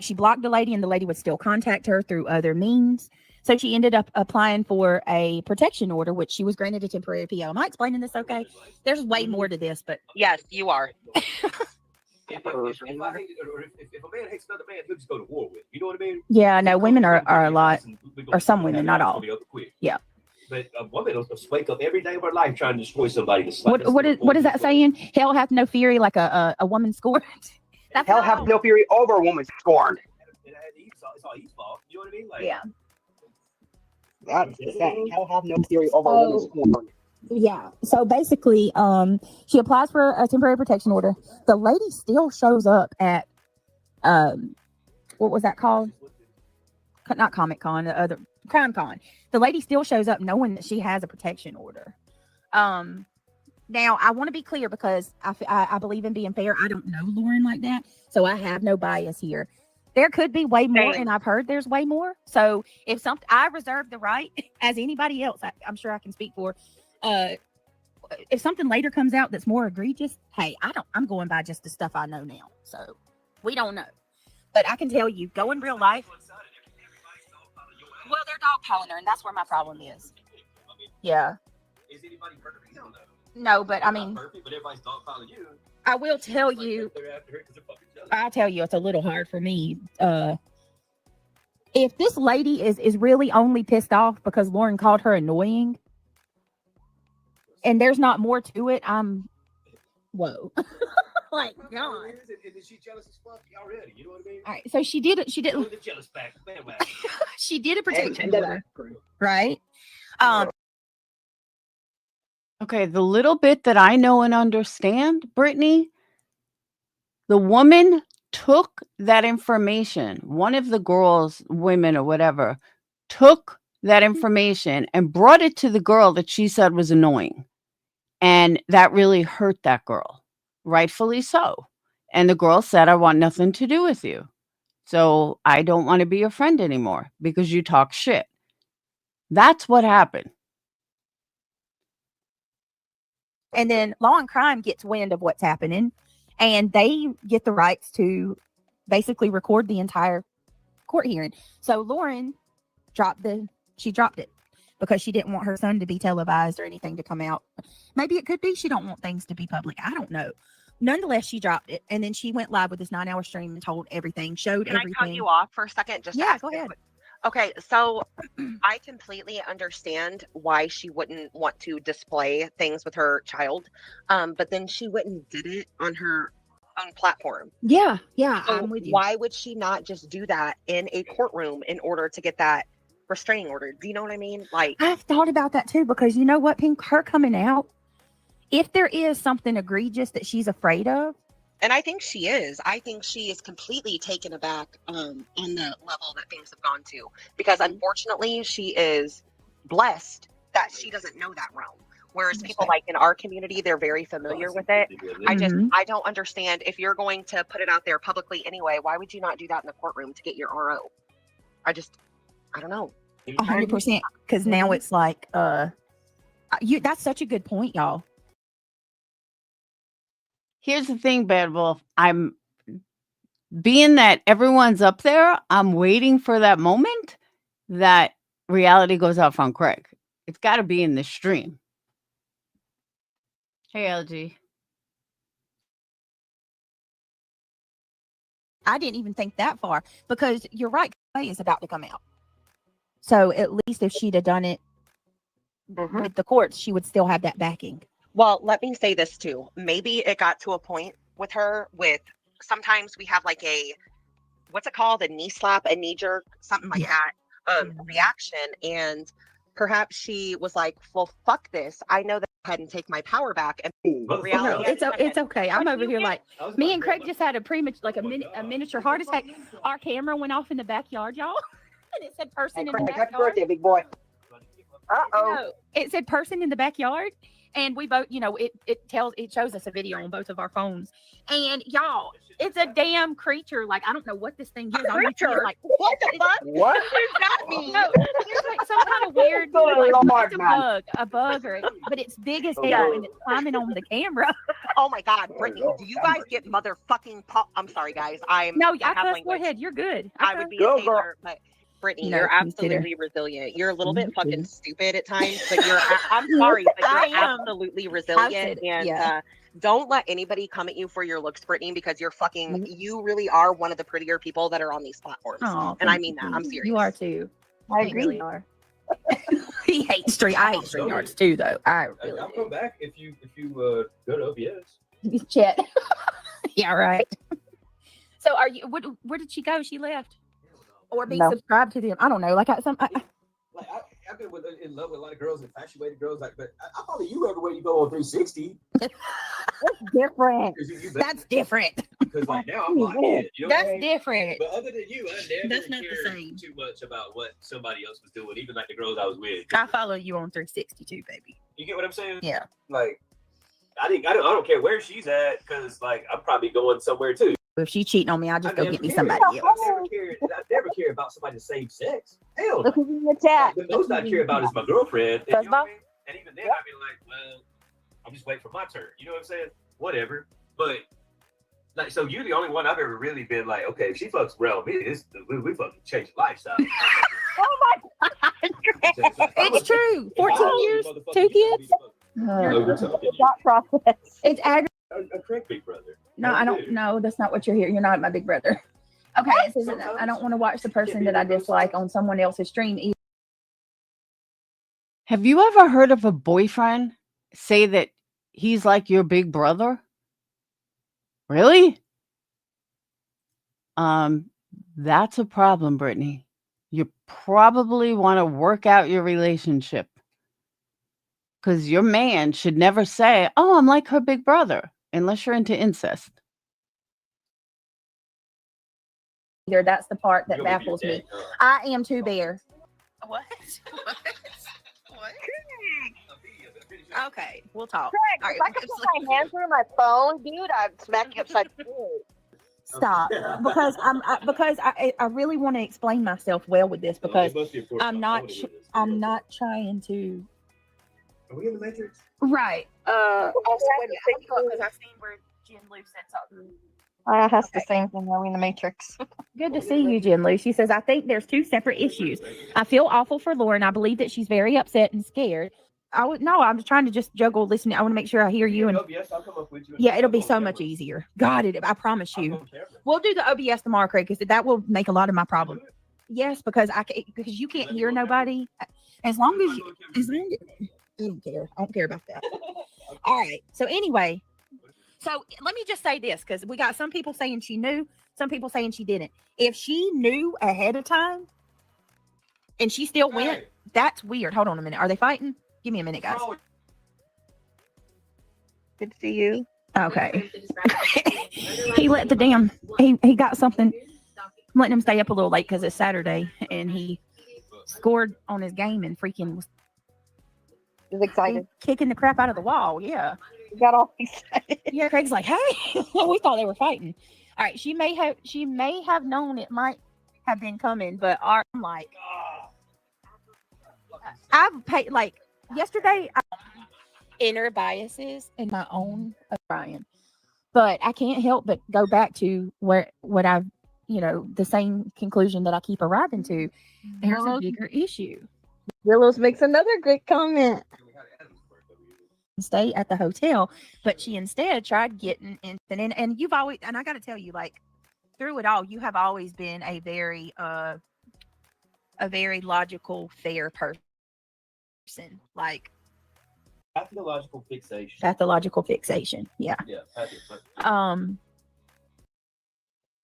Speaker 11: she blocked the lady, and the lady would still contact her through other means. So she ended up applying for a protection order, which she was granted a temporary PO. Am I explaining this okay? There's way more to this, but
Speaker 14: yes, you are.
Speaker 10: If a man hates another man, he'll just go to war with. You know what I mean?
Speaker 11: yeah, no, women are a lot, or some women, not all. Yeah.
Speaker 10: But a woman will wake up every day of her life trying to destroy somebody.
Speaker 11: What is that saying? Hell hath no fury like a woman scorned. That's
Speaker 12: Hell hath no fury over a woman scorned.
Speaker 10: It's all Eve's fault. You know what I mean? Like,
Speaker 11: yeah.
Speaker 12: That's the saying. Hell hath no fury over a woman scorned.
Speaker 11: Yeah. So basically, she applies for a temporary protection order. The lady still shows up at what was that called? Not Comic Con, the other Crime Con. The lady still shows up knowing that she has a protection order. Now I want to be clear because I believe in being fair. I don't know Lauren like that, so I have no bias here. There could be way more, and I've heard there's way more. So if something, I reserve the right, as anybody else, I'm sure I can speak for. If something later comes out that's more egregious, hey, I'm going by just the stuff I know now. So we don't know, but I can tell you, go in real life. Well, they're dogpiling her, and that's where my problem is. Yeah.
Speaker 10: Is anybody perfect?
Speaker 11: No, but I mean,
Speaker 10: perfect, but everybody's dogpiling you.
Speaker 11: I will tell you. I'll tell you, it's a little hard for me. If this lady is really only pissed off because Lauren called her annoying, and there's not more to it, whoa. Like, God.
Speaker 10: She's jealous as fuck already. You know what I mean?
Speaker 11: All right, so she did.
Speaker 10: The jealous back.
Speaker 11: She did a protection order, right?
Speaker 3: Okay, the little bit that I know and understand, Brittany, the woman took that information. One of the girls, women or whatever, took that information and brought it to the girl that she said was annoying. And that really hurt that girl, rightfully so. And the girl said, I want nothing to do with you. So I don't want to be your friend anymore because you talk shit. That's what happened.
Speaker 11: And then Law and Crime gets wind of what's happening, and they get the rights to basically record the entire court hearing. So Lauren dropped it because she didn't want her son to be televised or anything to come out. Maybe it could be she don't want things to be public. I don't know. Nonetheless, she dropped it, and then she went live with this 9-hour stream and told everything, showed
Speaker 14: Can
Speaker 11: everything.
Speaker 14: I cut you off for a second? Just
Speaker 11: yeah, go ahead.
Speaker 14: Okay, so I completely understand why she wouldn't want to display things with her child, but then she went and did it on her own platform.
Speaker 11: Yeah, so
Speaker 14: I'm with you. Why would she not just do that in a courtroom in order to get that restraining order? Do you know what I mean? Like,
Speaker 11: I've thought about that too, because you know what, Pink, her coming out, if there is something egregious that she's afraid of,
Speaker 14: and I think she is. I think she is completely taken aback on the level that things have gone to, because unfortunately she is blessed that she doesn't know that realm. Whereas people like in our community, they're very familiar with it. I don't understand, if you're going to put it out there publicly anyway, why would you not do that in the courtroom to get your RO? I don't know.
Speaker 11: 100%. Because now it's like, that's such a good point, y'all.
Speaker 3: Here's the thing, Bad Wolf. I'm being that everyone's up there, I'm waiting for that moment that reality goes off on Craig. It's got to be in the stream. Hey, LG.
Speaker 11: I didn't even think that far, because you're right, Clay is about to come out. So at least if she'd have done it with the courts, she would still have that backing.
Speaker 14: Well, let me say this too. Maybe it got to a point with her with sometimes we have like a what's it called? A knee slap, a knee jerk, something like that, reaction. And perhaps she was like, well, fuck this. I know that I hadn't take my power back. And
Speaker 11: No, it's okay. I'm over here like me and Craig just had a miniature heart attack. Our camera went off in the backyard, y'all, and it said person in the
Speaker 12: Happy
Speaker 11: backyard.
Speaker 12: birthday, big boy.
Speaker 11: No, it said person in the backyard, and we both, it shows us a video on both of our phones, and y'all, it's a damn creature. Like I don't know what this thing is.
Speaker 14: Creature?
Speaker 11: Like
Speaker 14: What the fuck?
Speaker 12: What?
Speaker 14: What does that mean?
Speaker 11: no, it's like some kind of weird, it's a bug, but it's big as hell, and it's climbing on the camera.
Speaker 14: Oh my God, Brittany, do you guys get motherfucking I'm sorry, guys. I
Speaker 11: No,
Speaker 14: have
Speaker 11: I cuss. Go
Speaker 14: language.
Speaker 11: ahead. You're good.
Speaker 14: I would be a sailor, but Brittany,
Speaker 11: No,
Speaker 14: you're
Speaker 11: me too.
Speaker 14: absolutely resilient. You're a little bit fucking stupid at times, but I'm sorry, but
Speaker 11: I
Speaker 14: you're
Speaker 11: am.
Speaker 14: absolutely resilient. And
Speaker 11: Yeah.
Speaker 14: don't let anybody come at you for your looks, Brittany, because you're fucking, you really are one of the prettier people that are on these platforms.
Speaker 11: Oh,
Speaker 14: and I
Speaker 11: thank
Speaker 14: mean that.
Speaker 11: you.
Speaker 14: I'm serious.
Speaker 11: You are too.
Speaker 13: I
Speaker 11: You
Speaker 13: agree.
Speaker 11: really are. I hate StreamYards too, though. I really
Speaker 10: I'll come back if you go to OBS.
Speaker 11: do. Chat. Yeah, right. So, are you? Where did she go? She left, or be
Speaker 13: No.
Speaker 11: subscribed to them? I don't know. Like
Speaker 10: Like I've been in love with a lot of girls, infatuated girls. Like, but I follow you everywhere you go on 360.
Speaker 13: That's different.
Speaker 11: That's different.
Speaker 10: Because like now I'm locked in. You know what I
Speaker 11: That's
Speaker 10: mean?
Speaker 11: different.
Speaker 10: But other than you, I never
Speaker 11: That's not the
Speaker 10: cared
Speaker 11: same.
Speaker 10: too much about what somebody else was doing, even like the girls I was with.
Speaker 11: I follow you on 360 too, baby.
Speaker 10: You get what I'm saying?
Speaker 11: Yeah.
Speaker 10: Like, I don't care where she's at, because like I'm probably going somewhere too.
Speaker 11: If she cheating on me, I'll just go get me
Speaker 10: cared.
Speaker 11: somebody
Speaker 10: I
Speaker 11: else.
Speaker 10: never cared about somebody the same sex. Hell no.
Speaker 13: Look who's in the chat.
Speaker 10: The most I care about is my girlfriend. And, you know what I mean? And even then, I'd be like, well, I'm just waiting for my turn. You know what I'm saying? Whatever. But like, so you're the only one I've ever really been like, okay, if she fucks around me, we fucking change lifestyle.
Speaker 11: Oh my God. It's true. 14 years, 2 kids.
Speaker 13: Thought process.
Speaker 11: It's aggravating.
Speaker 10: A correct big brother.
Speaker 11: No, I don't. No, that's not what you're here. You're not my big brother. Okay, it says that I don't want to watch the person that I dislike on someone else's stream either.
Speaker 3: Have you ever heard of a boyfriend say that he's like your big brother? Really? That's a problem, Brittany. You probably want to work out your relationship, because your man should never say, "Oh, I'm like her big brother," unless you're into incest.
Speaker 11: That's the part that baffles me. I am too, Bear. What? Okay, we'll talk.
Speaker 14: Craig, if I could put my hand through my phone, dude, I'd smack you upside the head.
Speaker 11: Stop, because I really want to explain myself well with this, because I'm not trying to.
Speaker 10: Are we in the Matrix?
Speaker 11: Right. Also, because I seen where Jen Lou said something.
Speaker 13: I asked the same thing. Are we in the Matrix?
Speaker 11: Good to see you, Jen Lou. She says, I think there's two separate issues. I feel awful for Lauren. I believe that she's very upset and scared. I'm trying to just juggle listening. I want to make sure I hear you. And
Speaker 10: I'll come up with you.
Speaker 11: yeah, it'll be so much easier. God, I promise you. We'll do the OBS tomorrow, Craig, because that will make a lot of my problem. Yes, because because you can't hear nobody. As long as I don't care. I don't care about that. All right. So anyway, let me just say this, because we got some people saying she knew, some people saying she didn't. If she knew ahead of time and she still went, that's weird. Hold on a minute. Are they fighting? Give me a minute, guys.
Speaker 13: Good to see you.
Speaker 11: Okay. He let the damn, he got something. I'm letting him stay up a little late because it's Saturday, and he scored on his game and freaking was
Speaker 13: excited.
Speaker 11: Kicking the crap out of the wall. Yeah.
Speaker 13: He got all excited.
Speaker 11: Yeah, Craig's like, hey, we thought they were fighting. All right, she may have known it might have been coming, but I'm like, I've paid, like, yesterday, inner biases in my own Brian, but I can't help but go back to what I've, the same conclusion that I keep arriving to. There's a bigger issue.
Speaker 13: Willows makes another great comment.
Speaker 11: Stay at the hotel, but she instead tried getting in, and you've always, and I got to tell you, like, through it all, you have always been a very logical, fair person. Like,
Speaker 10: Pathological fixation.
Speaker 11: Pathological fixation. Yeah.
Speaker 10: Yeah.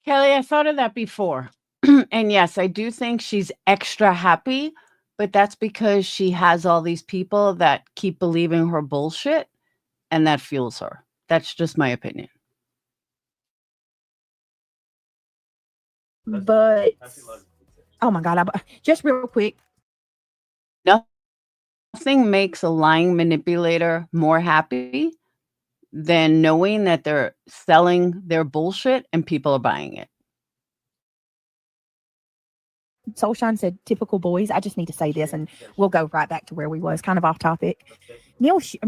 Speaker 3: Kelly, I thought of that before. And yes, I do think she's extra happy, but that's because she has all these people that keep believing her bullshit and that fuels her. That's just my opinion.
Speaker 11: But oh my God, just real quick.
Speaker 3: Nothing makes a lying manipulator more happy than knowing that they're selling their bullshit and people are buying it.
Speaker 11: Soulshine said, typical boys. I just need to say this and we'll go right back to where we was, kind of off topic.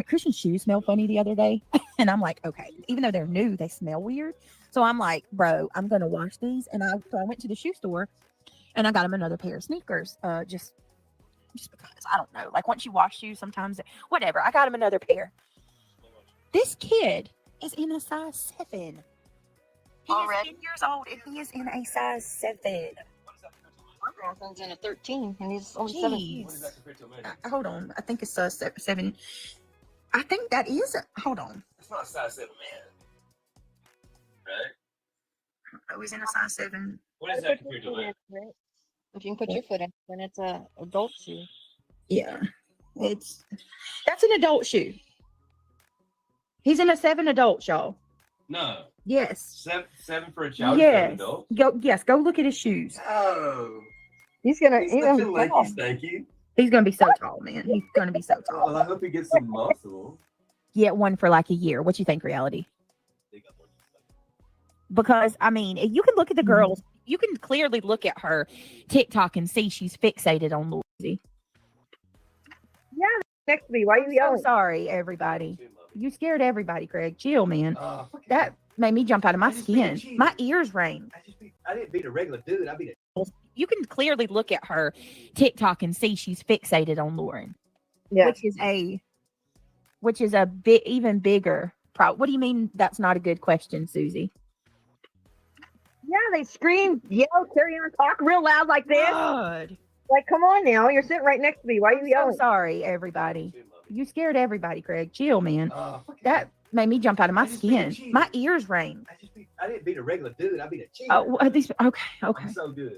Speaker 11: Christian's shoes smell funny the other day. And I'm like, okay, even though they're new, they smell weird. So I'm like, bro, I'm going to wash these. And so I went to the shoe store and I got him another pair of sneakers. Just because, I don't know. Like once you wash shoes, sometimes, whatever. I got him another pair. This kid is in a size 7. He is 10 years old and he is in a size 7.
Speaker 13: My grandson's in a 13 and he's only 17.
Speaker 11: Hold on. I think it's 7. I think that is. Hold on.
Speaker 10: It's not a size 7 man. Right?
Speaker 11: Oh, he's in a size 7.
Speaker 10: What is that compared to that?
Speaker 13: If you can put your foot in, then it's a adult shoe.
Speaker 11: Yeah. That's an adult shoe. He's in a 7 adult, y'all.
Speaker 10: No.
Speaker 11: Yes.
Speaker 10: 7 for a child.
Speaker 11: Yes.
Speaker 10: Adult.
Speaker 11: Go look at his shoes.
Speaker 10: Oh.
Speaker 13: He's gonna
Speaker 11: He's gonna be so tall, man. He's gonna be so tall.
Speaker 10: Well, I hope he gets some muscle.
Speaker 11: Get one for like a year. What you think, Reality? Because I mean, you can look at the girls. You can clearly look at her TikTok and see she's fixated on Louise.
Speaker 13: Yeah, next to me. Why are you yelling?
Speaker 11: I'm sorry, everybody. You scared everybody, Craig. Chill, man. That made me jump out of my skin. My ears rang.
Speaker 10: I didn't beat a regular dude. I beat a.
Speaker 11: You can clearly look at her TikTok and see she's fixated on Lauren.
Speaker 13: Yeah.
Speaker 11: Which is a bit even bigger problem. What do you mean that's not a good question, Susie?
Speaker 13: Yeah, they scream, yell, carry on, talk real loud like this.
Speaker 11: God.
Speaker 13: Like, come on now. You're sitting right next to me. Why are you yelling?
Speaker 11: I'm sorry, everybody. You scared everybody, Craig. Chill, man. That made me jump out of my skin. My ears rang.
Speaker 10: I didn't beat a regular dude. I beat a cheater.
Speaker 11: Oh, okay.
Speaker 10: I'm so good.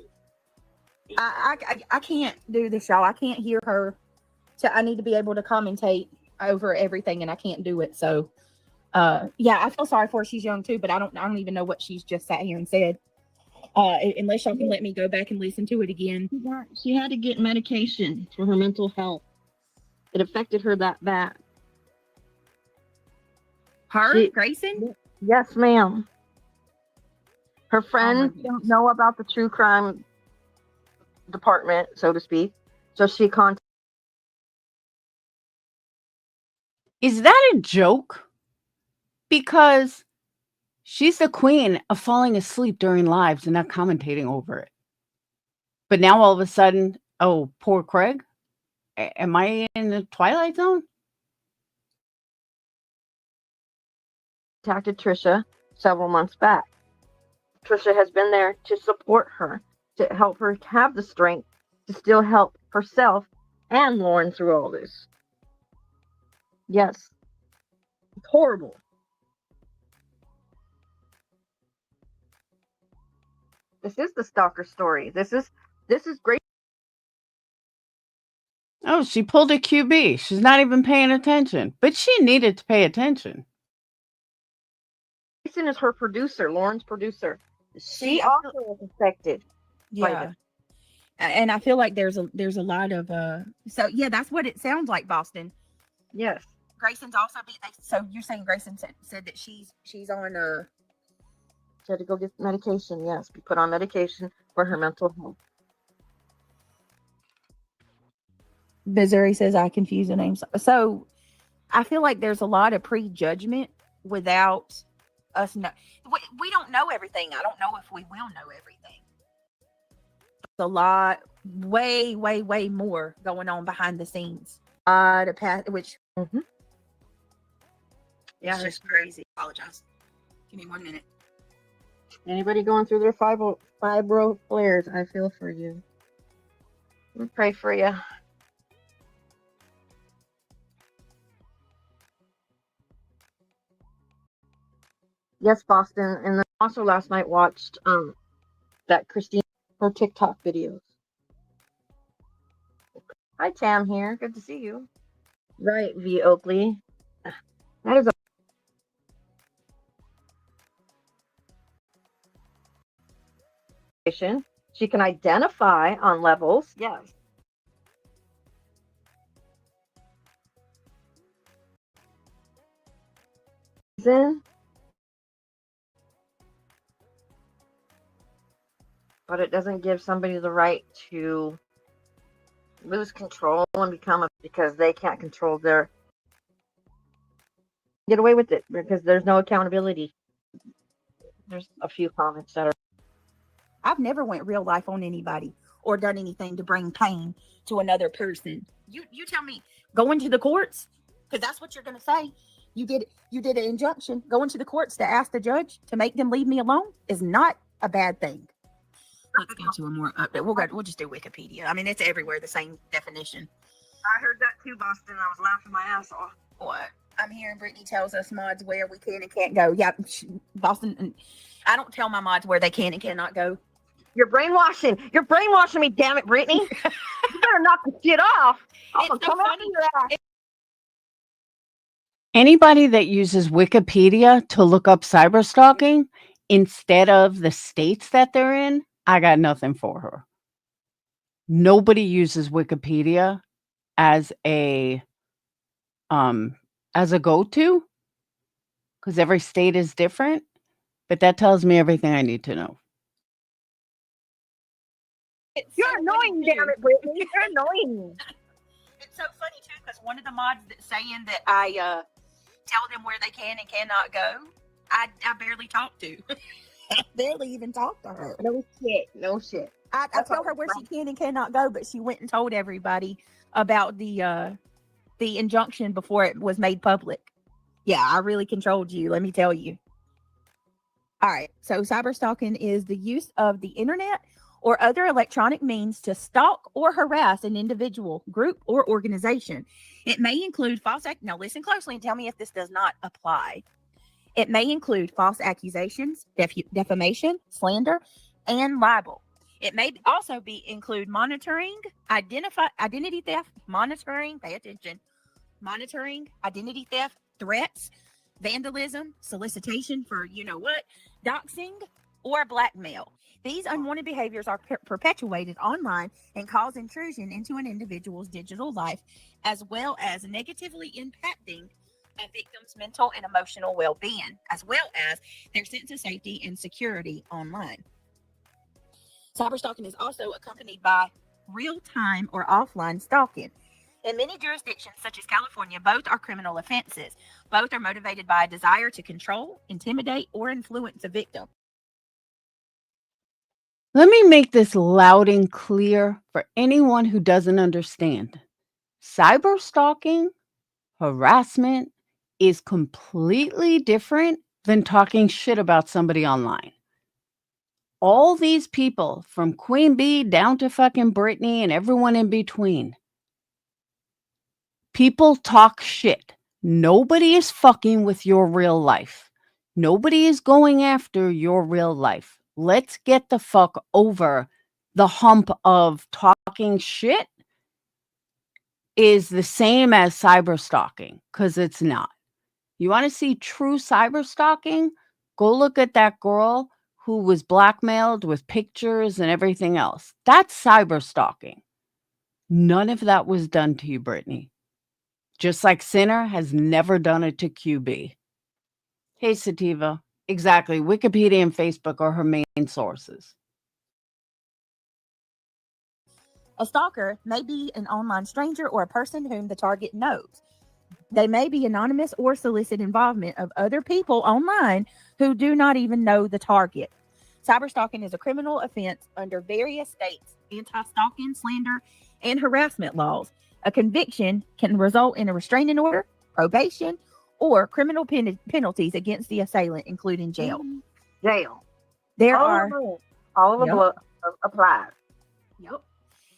Speaker 11: I can't do this, y'all. I can't hear her. I need to be able to commentate over everything, and I can't do it. So, yeah, I feel sorry for her. She's young too, but I don't even know what she's just sat here and said. Unless y'all can let me go back and listen to it again.
Speaker 13: She had to get medication for her mental health. It affected her that bad.
Speaker 11: Grayson?
Speaker 13: Yes, ma'am. Her friends don't know about the true crime department, so to speak. So she contacted.
Speaker 3: Is that a joke? Because she's the queen of falling asleep during lives and not commentating over it. But now all of a sudden, oh, poor Craig. Am I in the Twilight Zone?
Speaker 13: Contacted Trisha several months back. Trisha has been there to support her, to help her have the strength to still help herself and Lauren through all this. Yes. It's horrible. This is the stalker story. This is great.
Speaker 3: Oh, she pulled a QB. She's not even paying attention. But she needed to pay attention.
Speaker 13: Jason is her producer, Lauren's producer. She also was affected.
Speaker 11: Yeah. And I feel like there's a lot of so yeah, that's what it sounds like, Boston.
Speaker 13: Yes.
Speaker 11: Grayson's also so you're saying Grayson said that she's on
Speaker 13: she had to go get medication, yes. Be put on medication for her mental health.
Speaker 11: Missouri says I confuse the names. So I feel like there's a lot of prejudgment without us know. We don't know everything. I don't know if we will know everything. There's a lot, way more going on behind the scenes. Which yeah, it's just crazy. Apologize. Give me 1 minute.
Speaker 13: Anybody going through their fibro flares, I feel for you. We pray for you. Yes, Boston. And then also last night watched that Christine, her TikTok videos. Hi, Tam here. Good to see you. Right, V. Oakley. That is a she can identify on levels. Yes. But it doesn't give somebody the right to lose control and become because they can't control their get away with it because there's no accountability. There's a few comments that are
Speaker 11: I've never went real life on anybody or done anything to bring pain to another person. You tell me going to the courts, because that's what you're going to say. You did an injunction. Going to the courts to ask the judge to make them leave me alone is not a bad thing. Let's go to a more update. We'll just do Wikipedia. I mean, it's everywhere, the same definition.
Speaker 13: I heard that too, Boston. I was laughing my ass off.
Speaker 11: What? I'm hearing Brittany tells us mods where we can and can't go. Yeah, Boston. I don't tell my mods where they can and cannot go.
Speaker 13: You're brainwashing. You're brainwashing me, damn it, Brittany. You better knock the shit off. I'm gonna come after your ass.
Speaker 3: Anybody that uses Wikipedia to look up cyberstalking instead of the states that they're in, I got nothing for her. Nobody uses Wikipedia as a go-to because every state is different, but that tells me everything I need to know.
Speaker 13: You're annoying, damn it, Brittany. You're annoying.
Speaker 11: It's so funny too because one of the mods that's saying that I tell them where they can and cannot go, I barely talk to. I barely even talk to her.
Speaker 13: No shit. No shit.
Speaker 11: I tell her where she can and cannot go, but she went and told everybody about the injunction before it was made public. Yeah, I really controlled you, let me tell you. All right, so cyberstalking is the use of the internet or other electronic means to stalk or harass an individual, group, or organization. It may include now listen closely and tell me if this does not apply. It may include false accusations, defamation, slander, and libel. It may also include monitoring, identity theft, monitoring, pay attention, monitoring, identity theft, threats, vandalism, solicitation for doxing, or blackmail. These unwanted behaviors are perpetuated online and cause intrusion into an individual's digital life, as well as negatively impacting a victim's mental and emotional well-being, as well as their sense of safety and security online. Cyberstalking is also accompanied by real-time or offline stalking. In many jurisdictions, such as California, both are criminal offenses. Both are motivated by a desire to control, intimidate, or influence a victim.
Speaker 3: Let me make this loud and clear for anyone who doesn't understand. Cyberstalking, harassment is completely different than talking shit about somebody online. All these people, from Queen Bee down to fucking Britney and everyone in between, people talk shit. Nobody is fucking with your real life. Nobody is going after your real life. Let's get the fuck over the hump of talking shit is the same as cyberstalking, because it's not. You want to see true cyberstalking? Go look at that girl who was blackmailed with pictures and everything else. That's cyberstalking. None of that was done to you, Brittany. Just like Sinner has never done it to QB. Hey, Sativa. Exactly. Wikipedia and Facebook are her main sources.
Speaker 11: A stalker may be an online stranger or a person whom the target knows. They may be anonymous or solicit involvement of other people online who do not even know the target. Cyberstalking is a criminal offense under various states' anti-stalking, slander, and harassment laws. A conviction can result in a restraining order, probation, or criminal penalties against the assailant, including jail. There are
Speaker 13: all of them applied.
Speaker 11: Yep.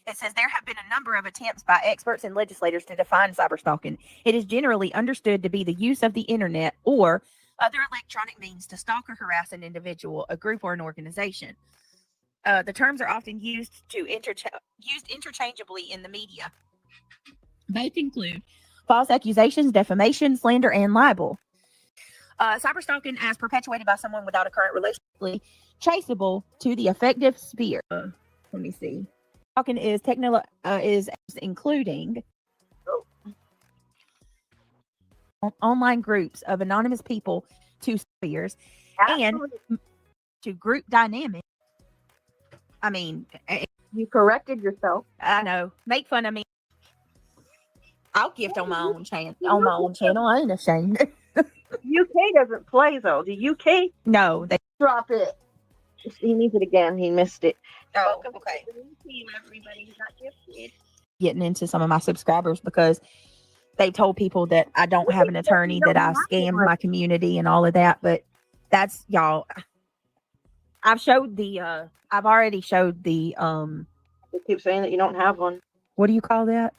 Speaker 11: It says there have been a number of attempts by experts and legislators to define cyberstalking. It is generally understood to be the use of the internet or other electronic means to stalk or harass an individual, a group, or an organization. The terms are often used interchangeably in the media. Both include false accusations, defamation, slander, and libel. Cyberstalking, as perpetuated by someone without a current relationship, traceable to the affective sphere. Let me see. Stalking is is including online groups of anonymous people to spheres and to group dynamics. I mean,
Speaker 13: you corrected yourself.
Speaker 11: I know. Make fun of me. I'll gift on my own channel. On my own channel, I ain't ashamed.
Speaker 13: UK doesn't play though. The UK,
Speaker 11: no, they
Speaker 13: drop it. He needs it again. He missed it.
Speaker 11: Oh, okay. Getting into some of my subscribers because they told people that I don't have an attorney, that I scammed my community and all of that. But that's y'all. I've already showed the
Speaker 13: They keep saying that you don't have one.
Speaker 11: what do you call that?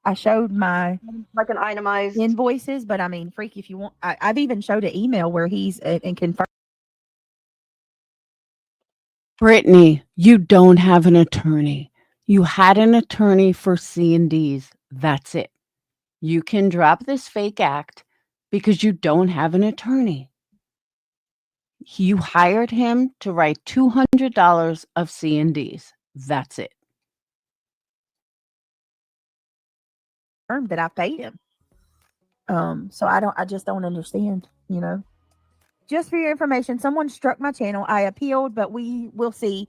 Speaker 11: I showed my
Speaker 13: Like an itemized
Speaker 11: invoices, but I mean, freak, if you want, I've even showed an email where he's and confirmed.
Speaker 3: Brittany, you don't have an attorney. You had an attorney for C&Ds. That's it. You can drop this fake act because you don't have an attorney. You hired him to write $200 of C&Ds. That's it.
Speaker 11: That I paid him. So I just don't understand, you know. Just for your information, someone struck my channel. I appealed, but we will see.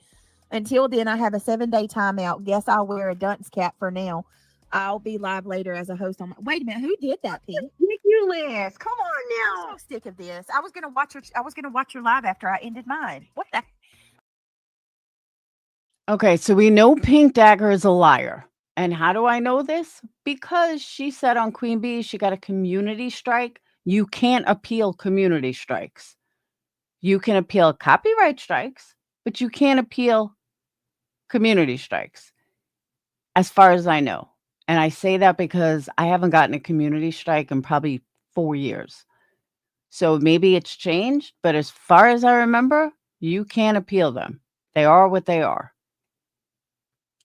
Speaker 11: Until then, I have a 7-day timeout. Guess I'll wear a dunce cap for now. I'll be live later as a host on my. Wait a minute, who did that, P?
Speaker 13: ridiculous. Come on
Speaker 11: I'm
Speaker 13: now.
Speaker 11: so sick of this. I was gonna watch your live after I ended mine. What the?
Speaker 3: Okay, so we know Pink Dagger is a liar. And how do I know this? Because she said on Queen Bee she got a community strike. You can't appeal community strikes. You can appeal copyright strikes, but you can't appeal community strikes, as far as I know. And I say that because I haven't gotten a community strike in probably 4 years. So maybe it's changed, but as far as I remember, you can't appeal them. They are what they are.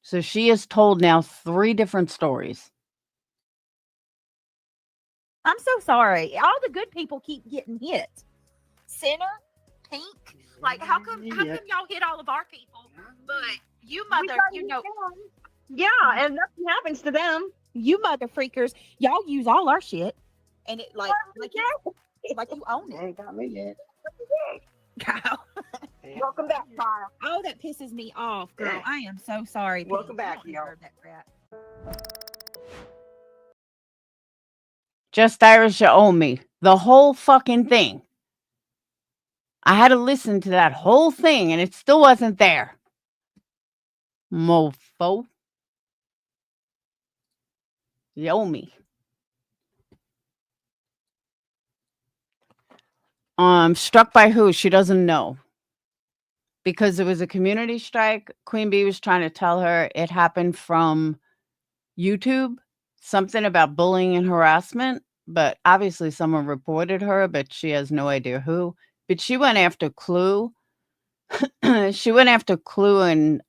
Speaker 3: So she has told now 3 different stories.
Speaker 11: I'm so sorry. All the good people keep getting hit. Sinner, Pink. Like, how come y'all hit all of our people, but you mother, you know.
Speaker 13: Yeah, and nothing happens to them.
Speaker 11: You mother freakers, y'all use all our shit, and it like you own it.
Speaker 12: Ain't got me yet.
Speaker 11: Kyle.
Speaker 13: Welcome back, Kyle.
Speaker 11: Oh, that pisses me off, girl. I am so sorry.
Speaker 12: Welcome
Speaker 11: Pete.
Speaker 12: back,
Speaker 11: I don't deserve that crap.
Speaker 3: Just Irish, you owe me. The whole fucking thing. I had to listen to that whole thing and it still wasn't there. Mofo. You owe me. Struck by who? She doesn't know. Because it was a community strike. Queen Bee was trying to tell her it happened from YouTube. Something about bullying and harassment. But obviously someone reported her, but she has no idea who. But she went after Clue. She went after Clue and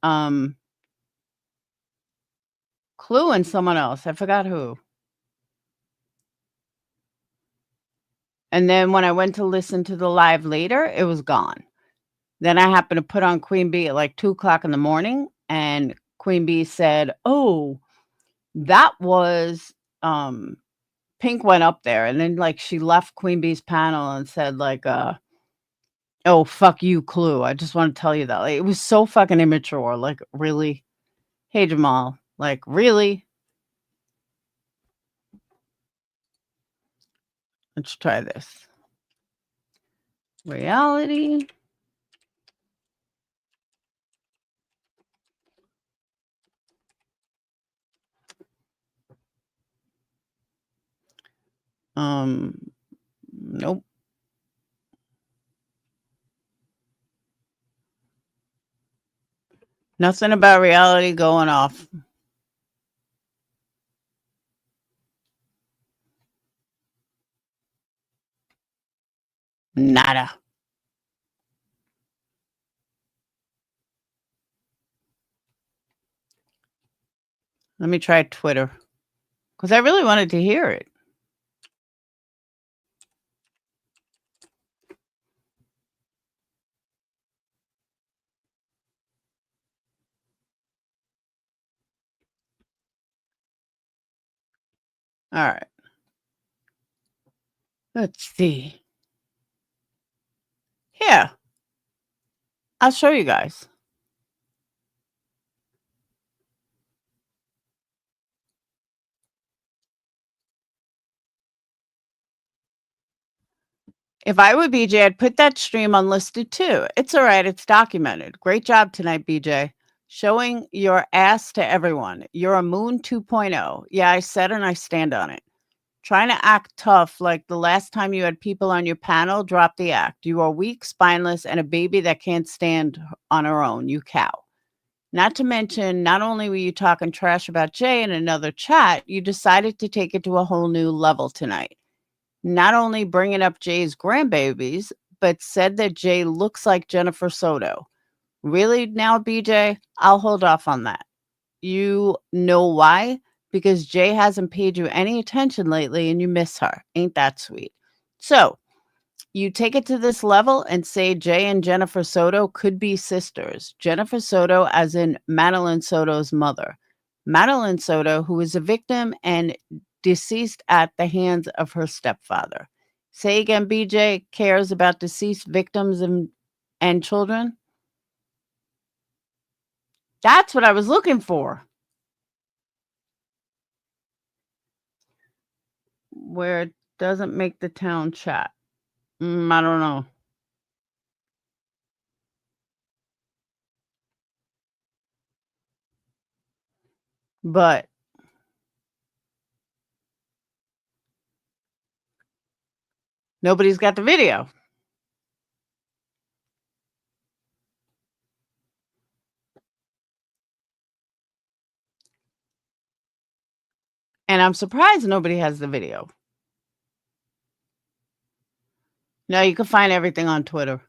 Speaker 3: someone else. I forgot who. And then when I went to listen to the live later, it was gone. Then I happened to put on Queen Bee at like 2:00 in the morning, and Queen Bee said, "Oh, that was Pink went up there," and then like she left Queen Bee's panel and said like, "Oh fuck you, Clue. I just want to tell you that." Like, it was so fucking immature. Like, really? Hey Jamal, like, really? Let's try this. Reality. Nope. Nothing about reality going off. Nada. Let me try Twitter because I really wanted to hear it. All right. Let's see. Here. I'll show you guys. If I were BJ, I'd put that stream unlisted too. It's all right. It's documented. Great job tonight, BJ. Showing your ass to everyone. You're a moon 2.0. Yeah, I said and I stand on it. Trying to act tough like the last time you had people on your panel, drop the act. You are weak, spineless, and a baby that can't stand on her own. You cow. Not to mention, not only were you talking trash about Jay in another chat, you decided to take it to a whole new level tonight. Not only bringing up Jay's grandbabies, but said that Jay looks like Jennifer Soto. Really now, BJ? I'll hold off on that. You know why? Because Jay hasn't paid you any attention lately and you miss her. Ain't that sweet? So, you take it to this level and say Jay and Jennifer Soto could be sisters. Jennifer Soto, as in Madeline Soto's mother. Madeline Soto, who is a victim and deceased at the hands of her stepfather. Say again, BJ cares about deceased victims and children? That's what I was looking for. Where it doesn't make the town chat. I don't know. But nobody's got the video. And I'm surprised nobody has the video. No, you can find everything on Twitter.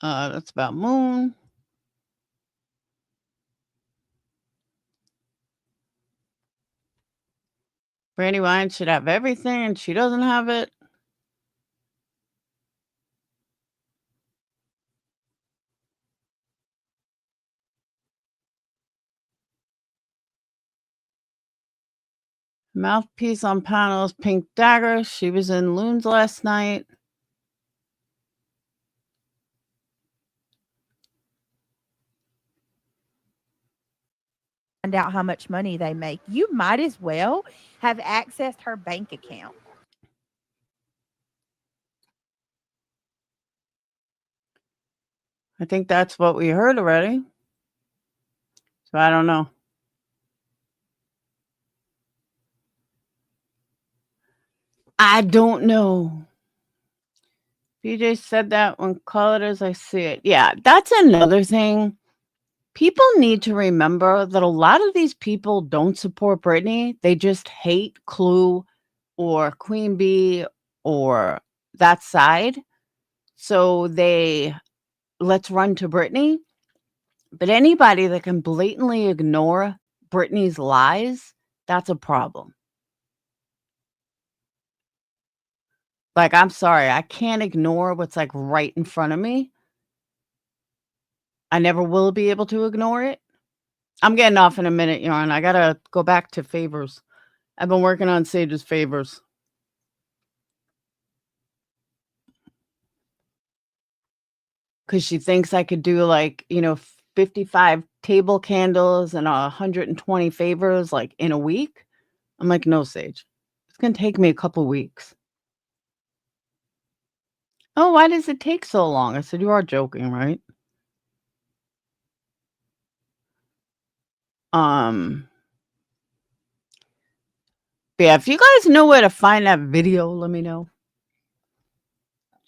Speaker 3: That's about Moon. Brandy Wine should have everything, and she doesn't have it. Mouthpiece on panels, Pink Dagger. She was in Loons last night.
Speaker 11: Find out how much money they make. You might as well have accessed her bank account.
Speaker 3: I think that's what we heard already. So I don't know. I don't know. BJ said that when call it as I see it. Yeah, that's another thing. People need to remember that a lot of these people don't support Britney. They just hate Clue or Queen Bee or that side. So they let's run to Britney. But anybody that can blatantly ignore Britney's lies, that's a problem. Like, I'm sorry, I can't ignore what's like right in front of me. I never will be able to ignore it. I'm getting off in a minute, Yarn. I gotta go back to favors. I've been working on Sage's favors. Because she thinks I could do like, 55 table candles and 120 favors like in a week. I'm like, no, Sage. It's gonna take me a couple weeks. Oh, why does it take so long? I said, you are joking, right? But yeah, if you guys know where to find that video, let me know.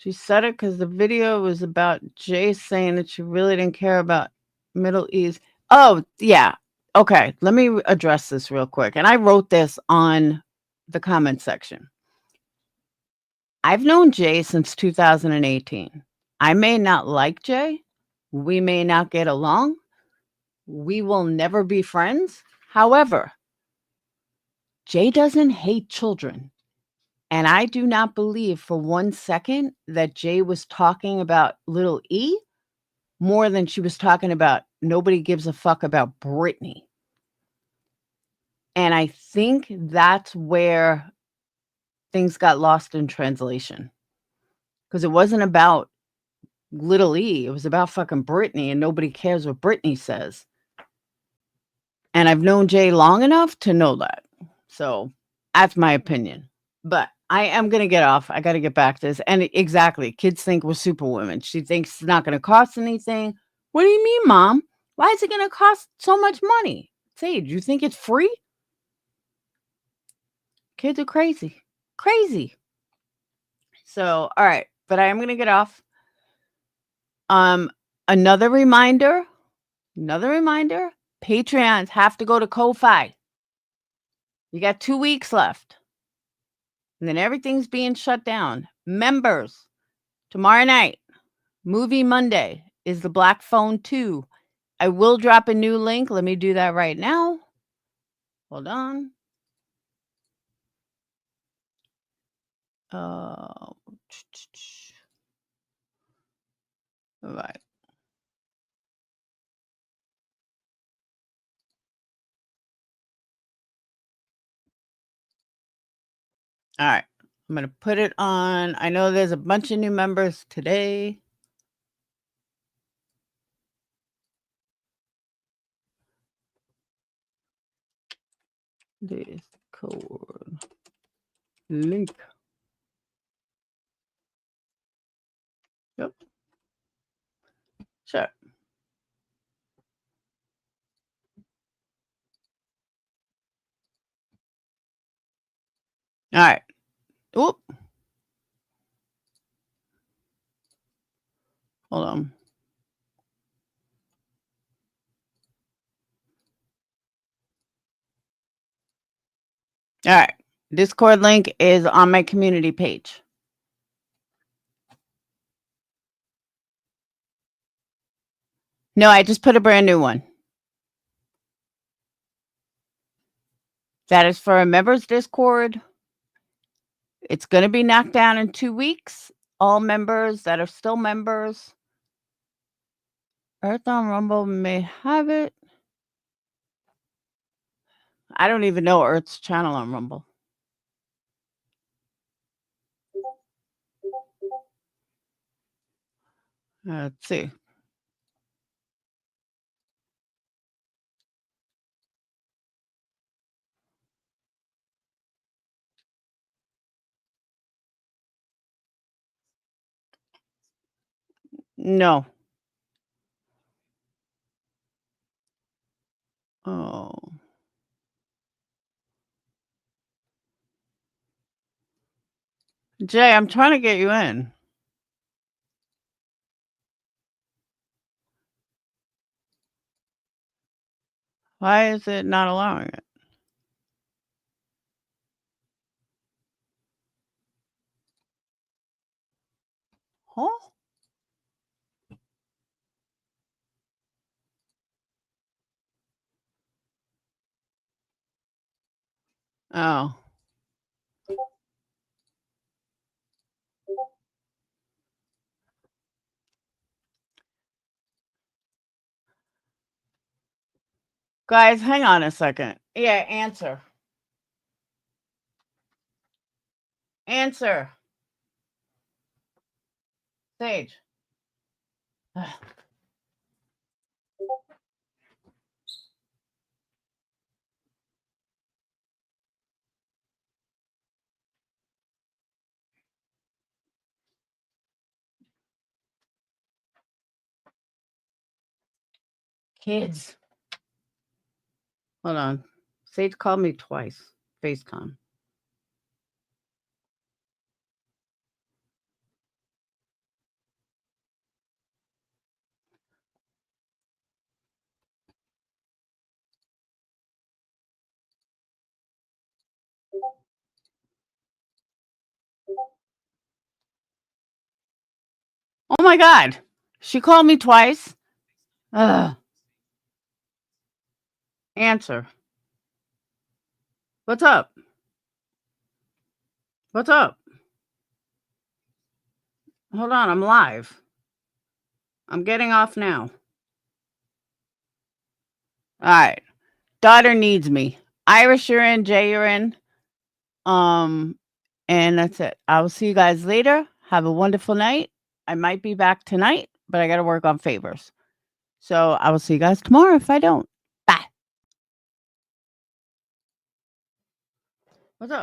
Speaker 3: She said it because the video was about Jay saying that she really didn't care about Middle East. Oh, yeah. Okay, let me address this real quick. And I wrote this on the comment section. I've known Jay since 2018. I may not like Jay. We may not get along. We will never be friends. However, Jay doesn't hate children. And I do not believe for 1 second that Jay was talking about little E more than she was talking about nobody gives a fuck about Britney. And I think that's where things got lost in translation. Because it wasn't about little E. It was about fucking Britney, and nobody cares what Britney says. And I've known Jay long enough to know that. So that's my opinion. But I am going to get off. I got to get back to this. And exactly, kids think we're superwomen. She thinks it's not going to cost anything. What do you mean, Mom? Why is it going to cost so much money? Sage, you think it's free? Kids are crazy. Crazy. So, all right. But I am going to get off. Another reminder. Patreons have to go to Ko-Fi. You got 2 weeks left. And then everything's being shut down. Members, tomorrow night, Movie Monday is the Black Phone 2. I will drop a new link. Let me do that right now. Hold on. All right. All right. I'm going to put it on. I know there's a bunch of new members today. Discord link. Yep. Sure. All right. Oop. Hold on. All right. Discord link is on my community page. No, I just put a brand new one. That is for a members Discord. It's going to be knocked down in 2 weeks. All members that are still members. Earth on Rumble may have it. I don't even know Earth's channel on Rumble. Let's see. No. Oh. Jay, I'm trying to get you in. Why is it not allowing it? Huh? Oh. Guys, hang on a second. Yeah, answer. Answer. Sage. Kids. Hold on. Sage called me twice. FaceTime. Oh my God. She called me twice. Ugh. Answer. What's up? What's up? Hold on, I'm live. I'm getting off now. All right. Daughter needs me. Irish, you're in. Jay, you're in. And that's it. I will see you guys later. Have a wonderful night. I might be back tonight, but I got to work on favors. So I will see you guys tomorrow if I don't. Bye. What's up?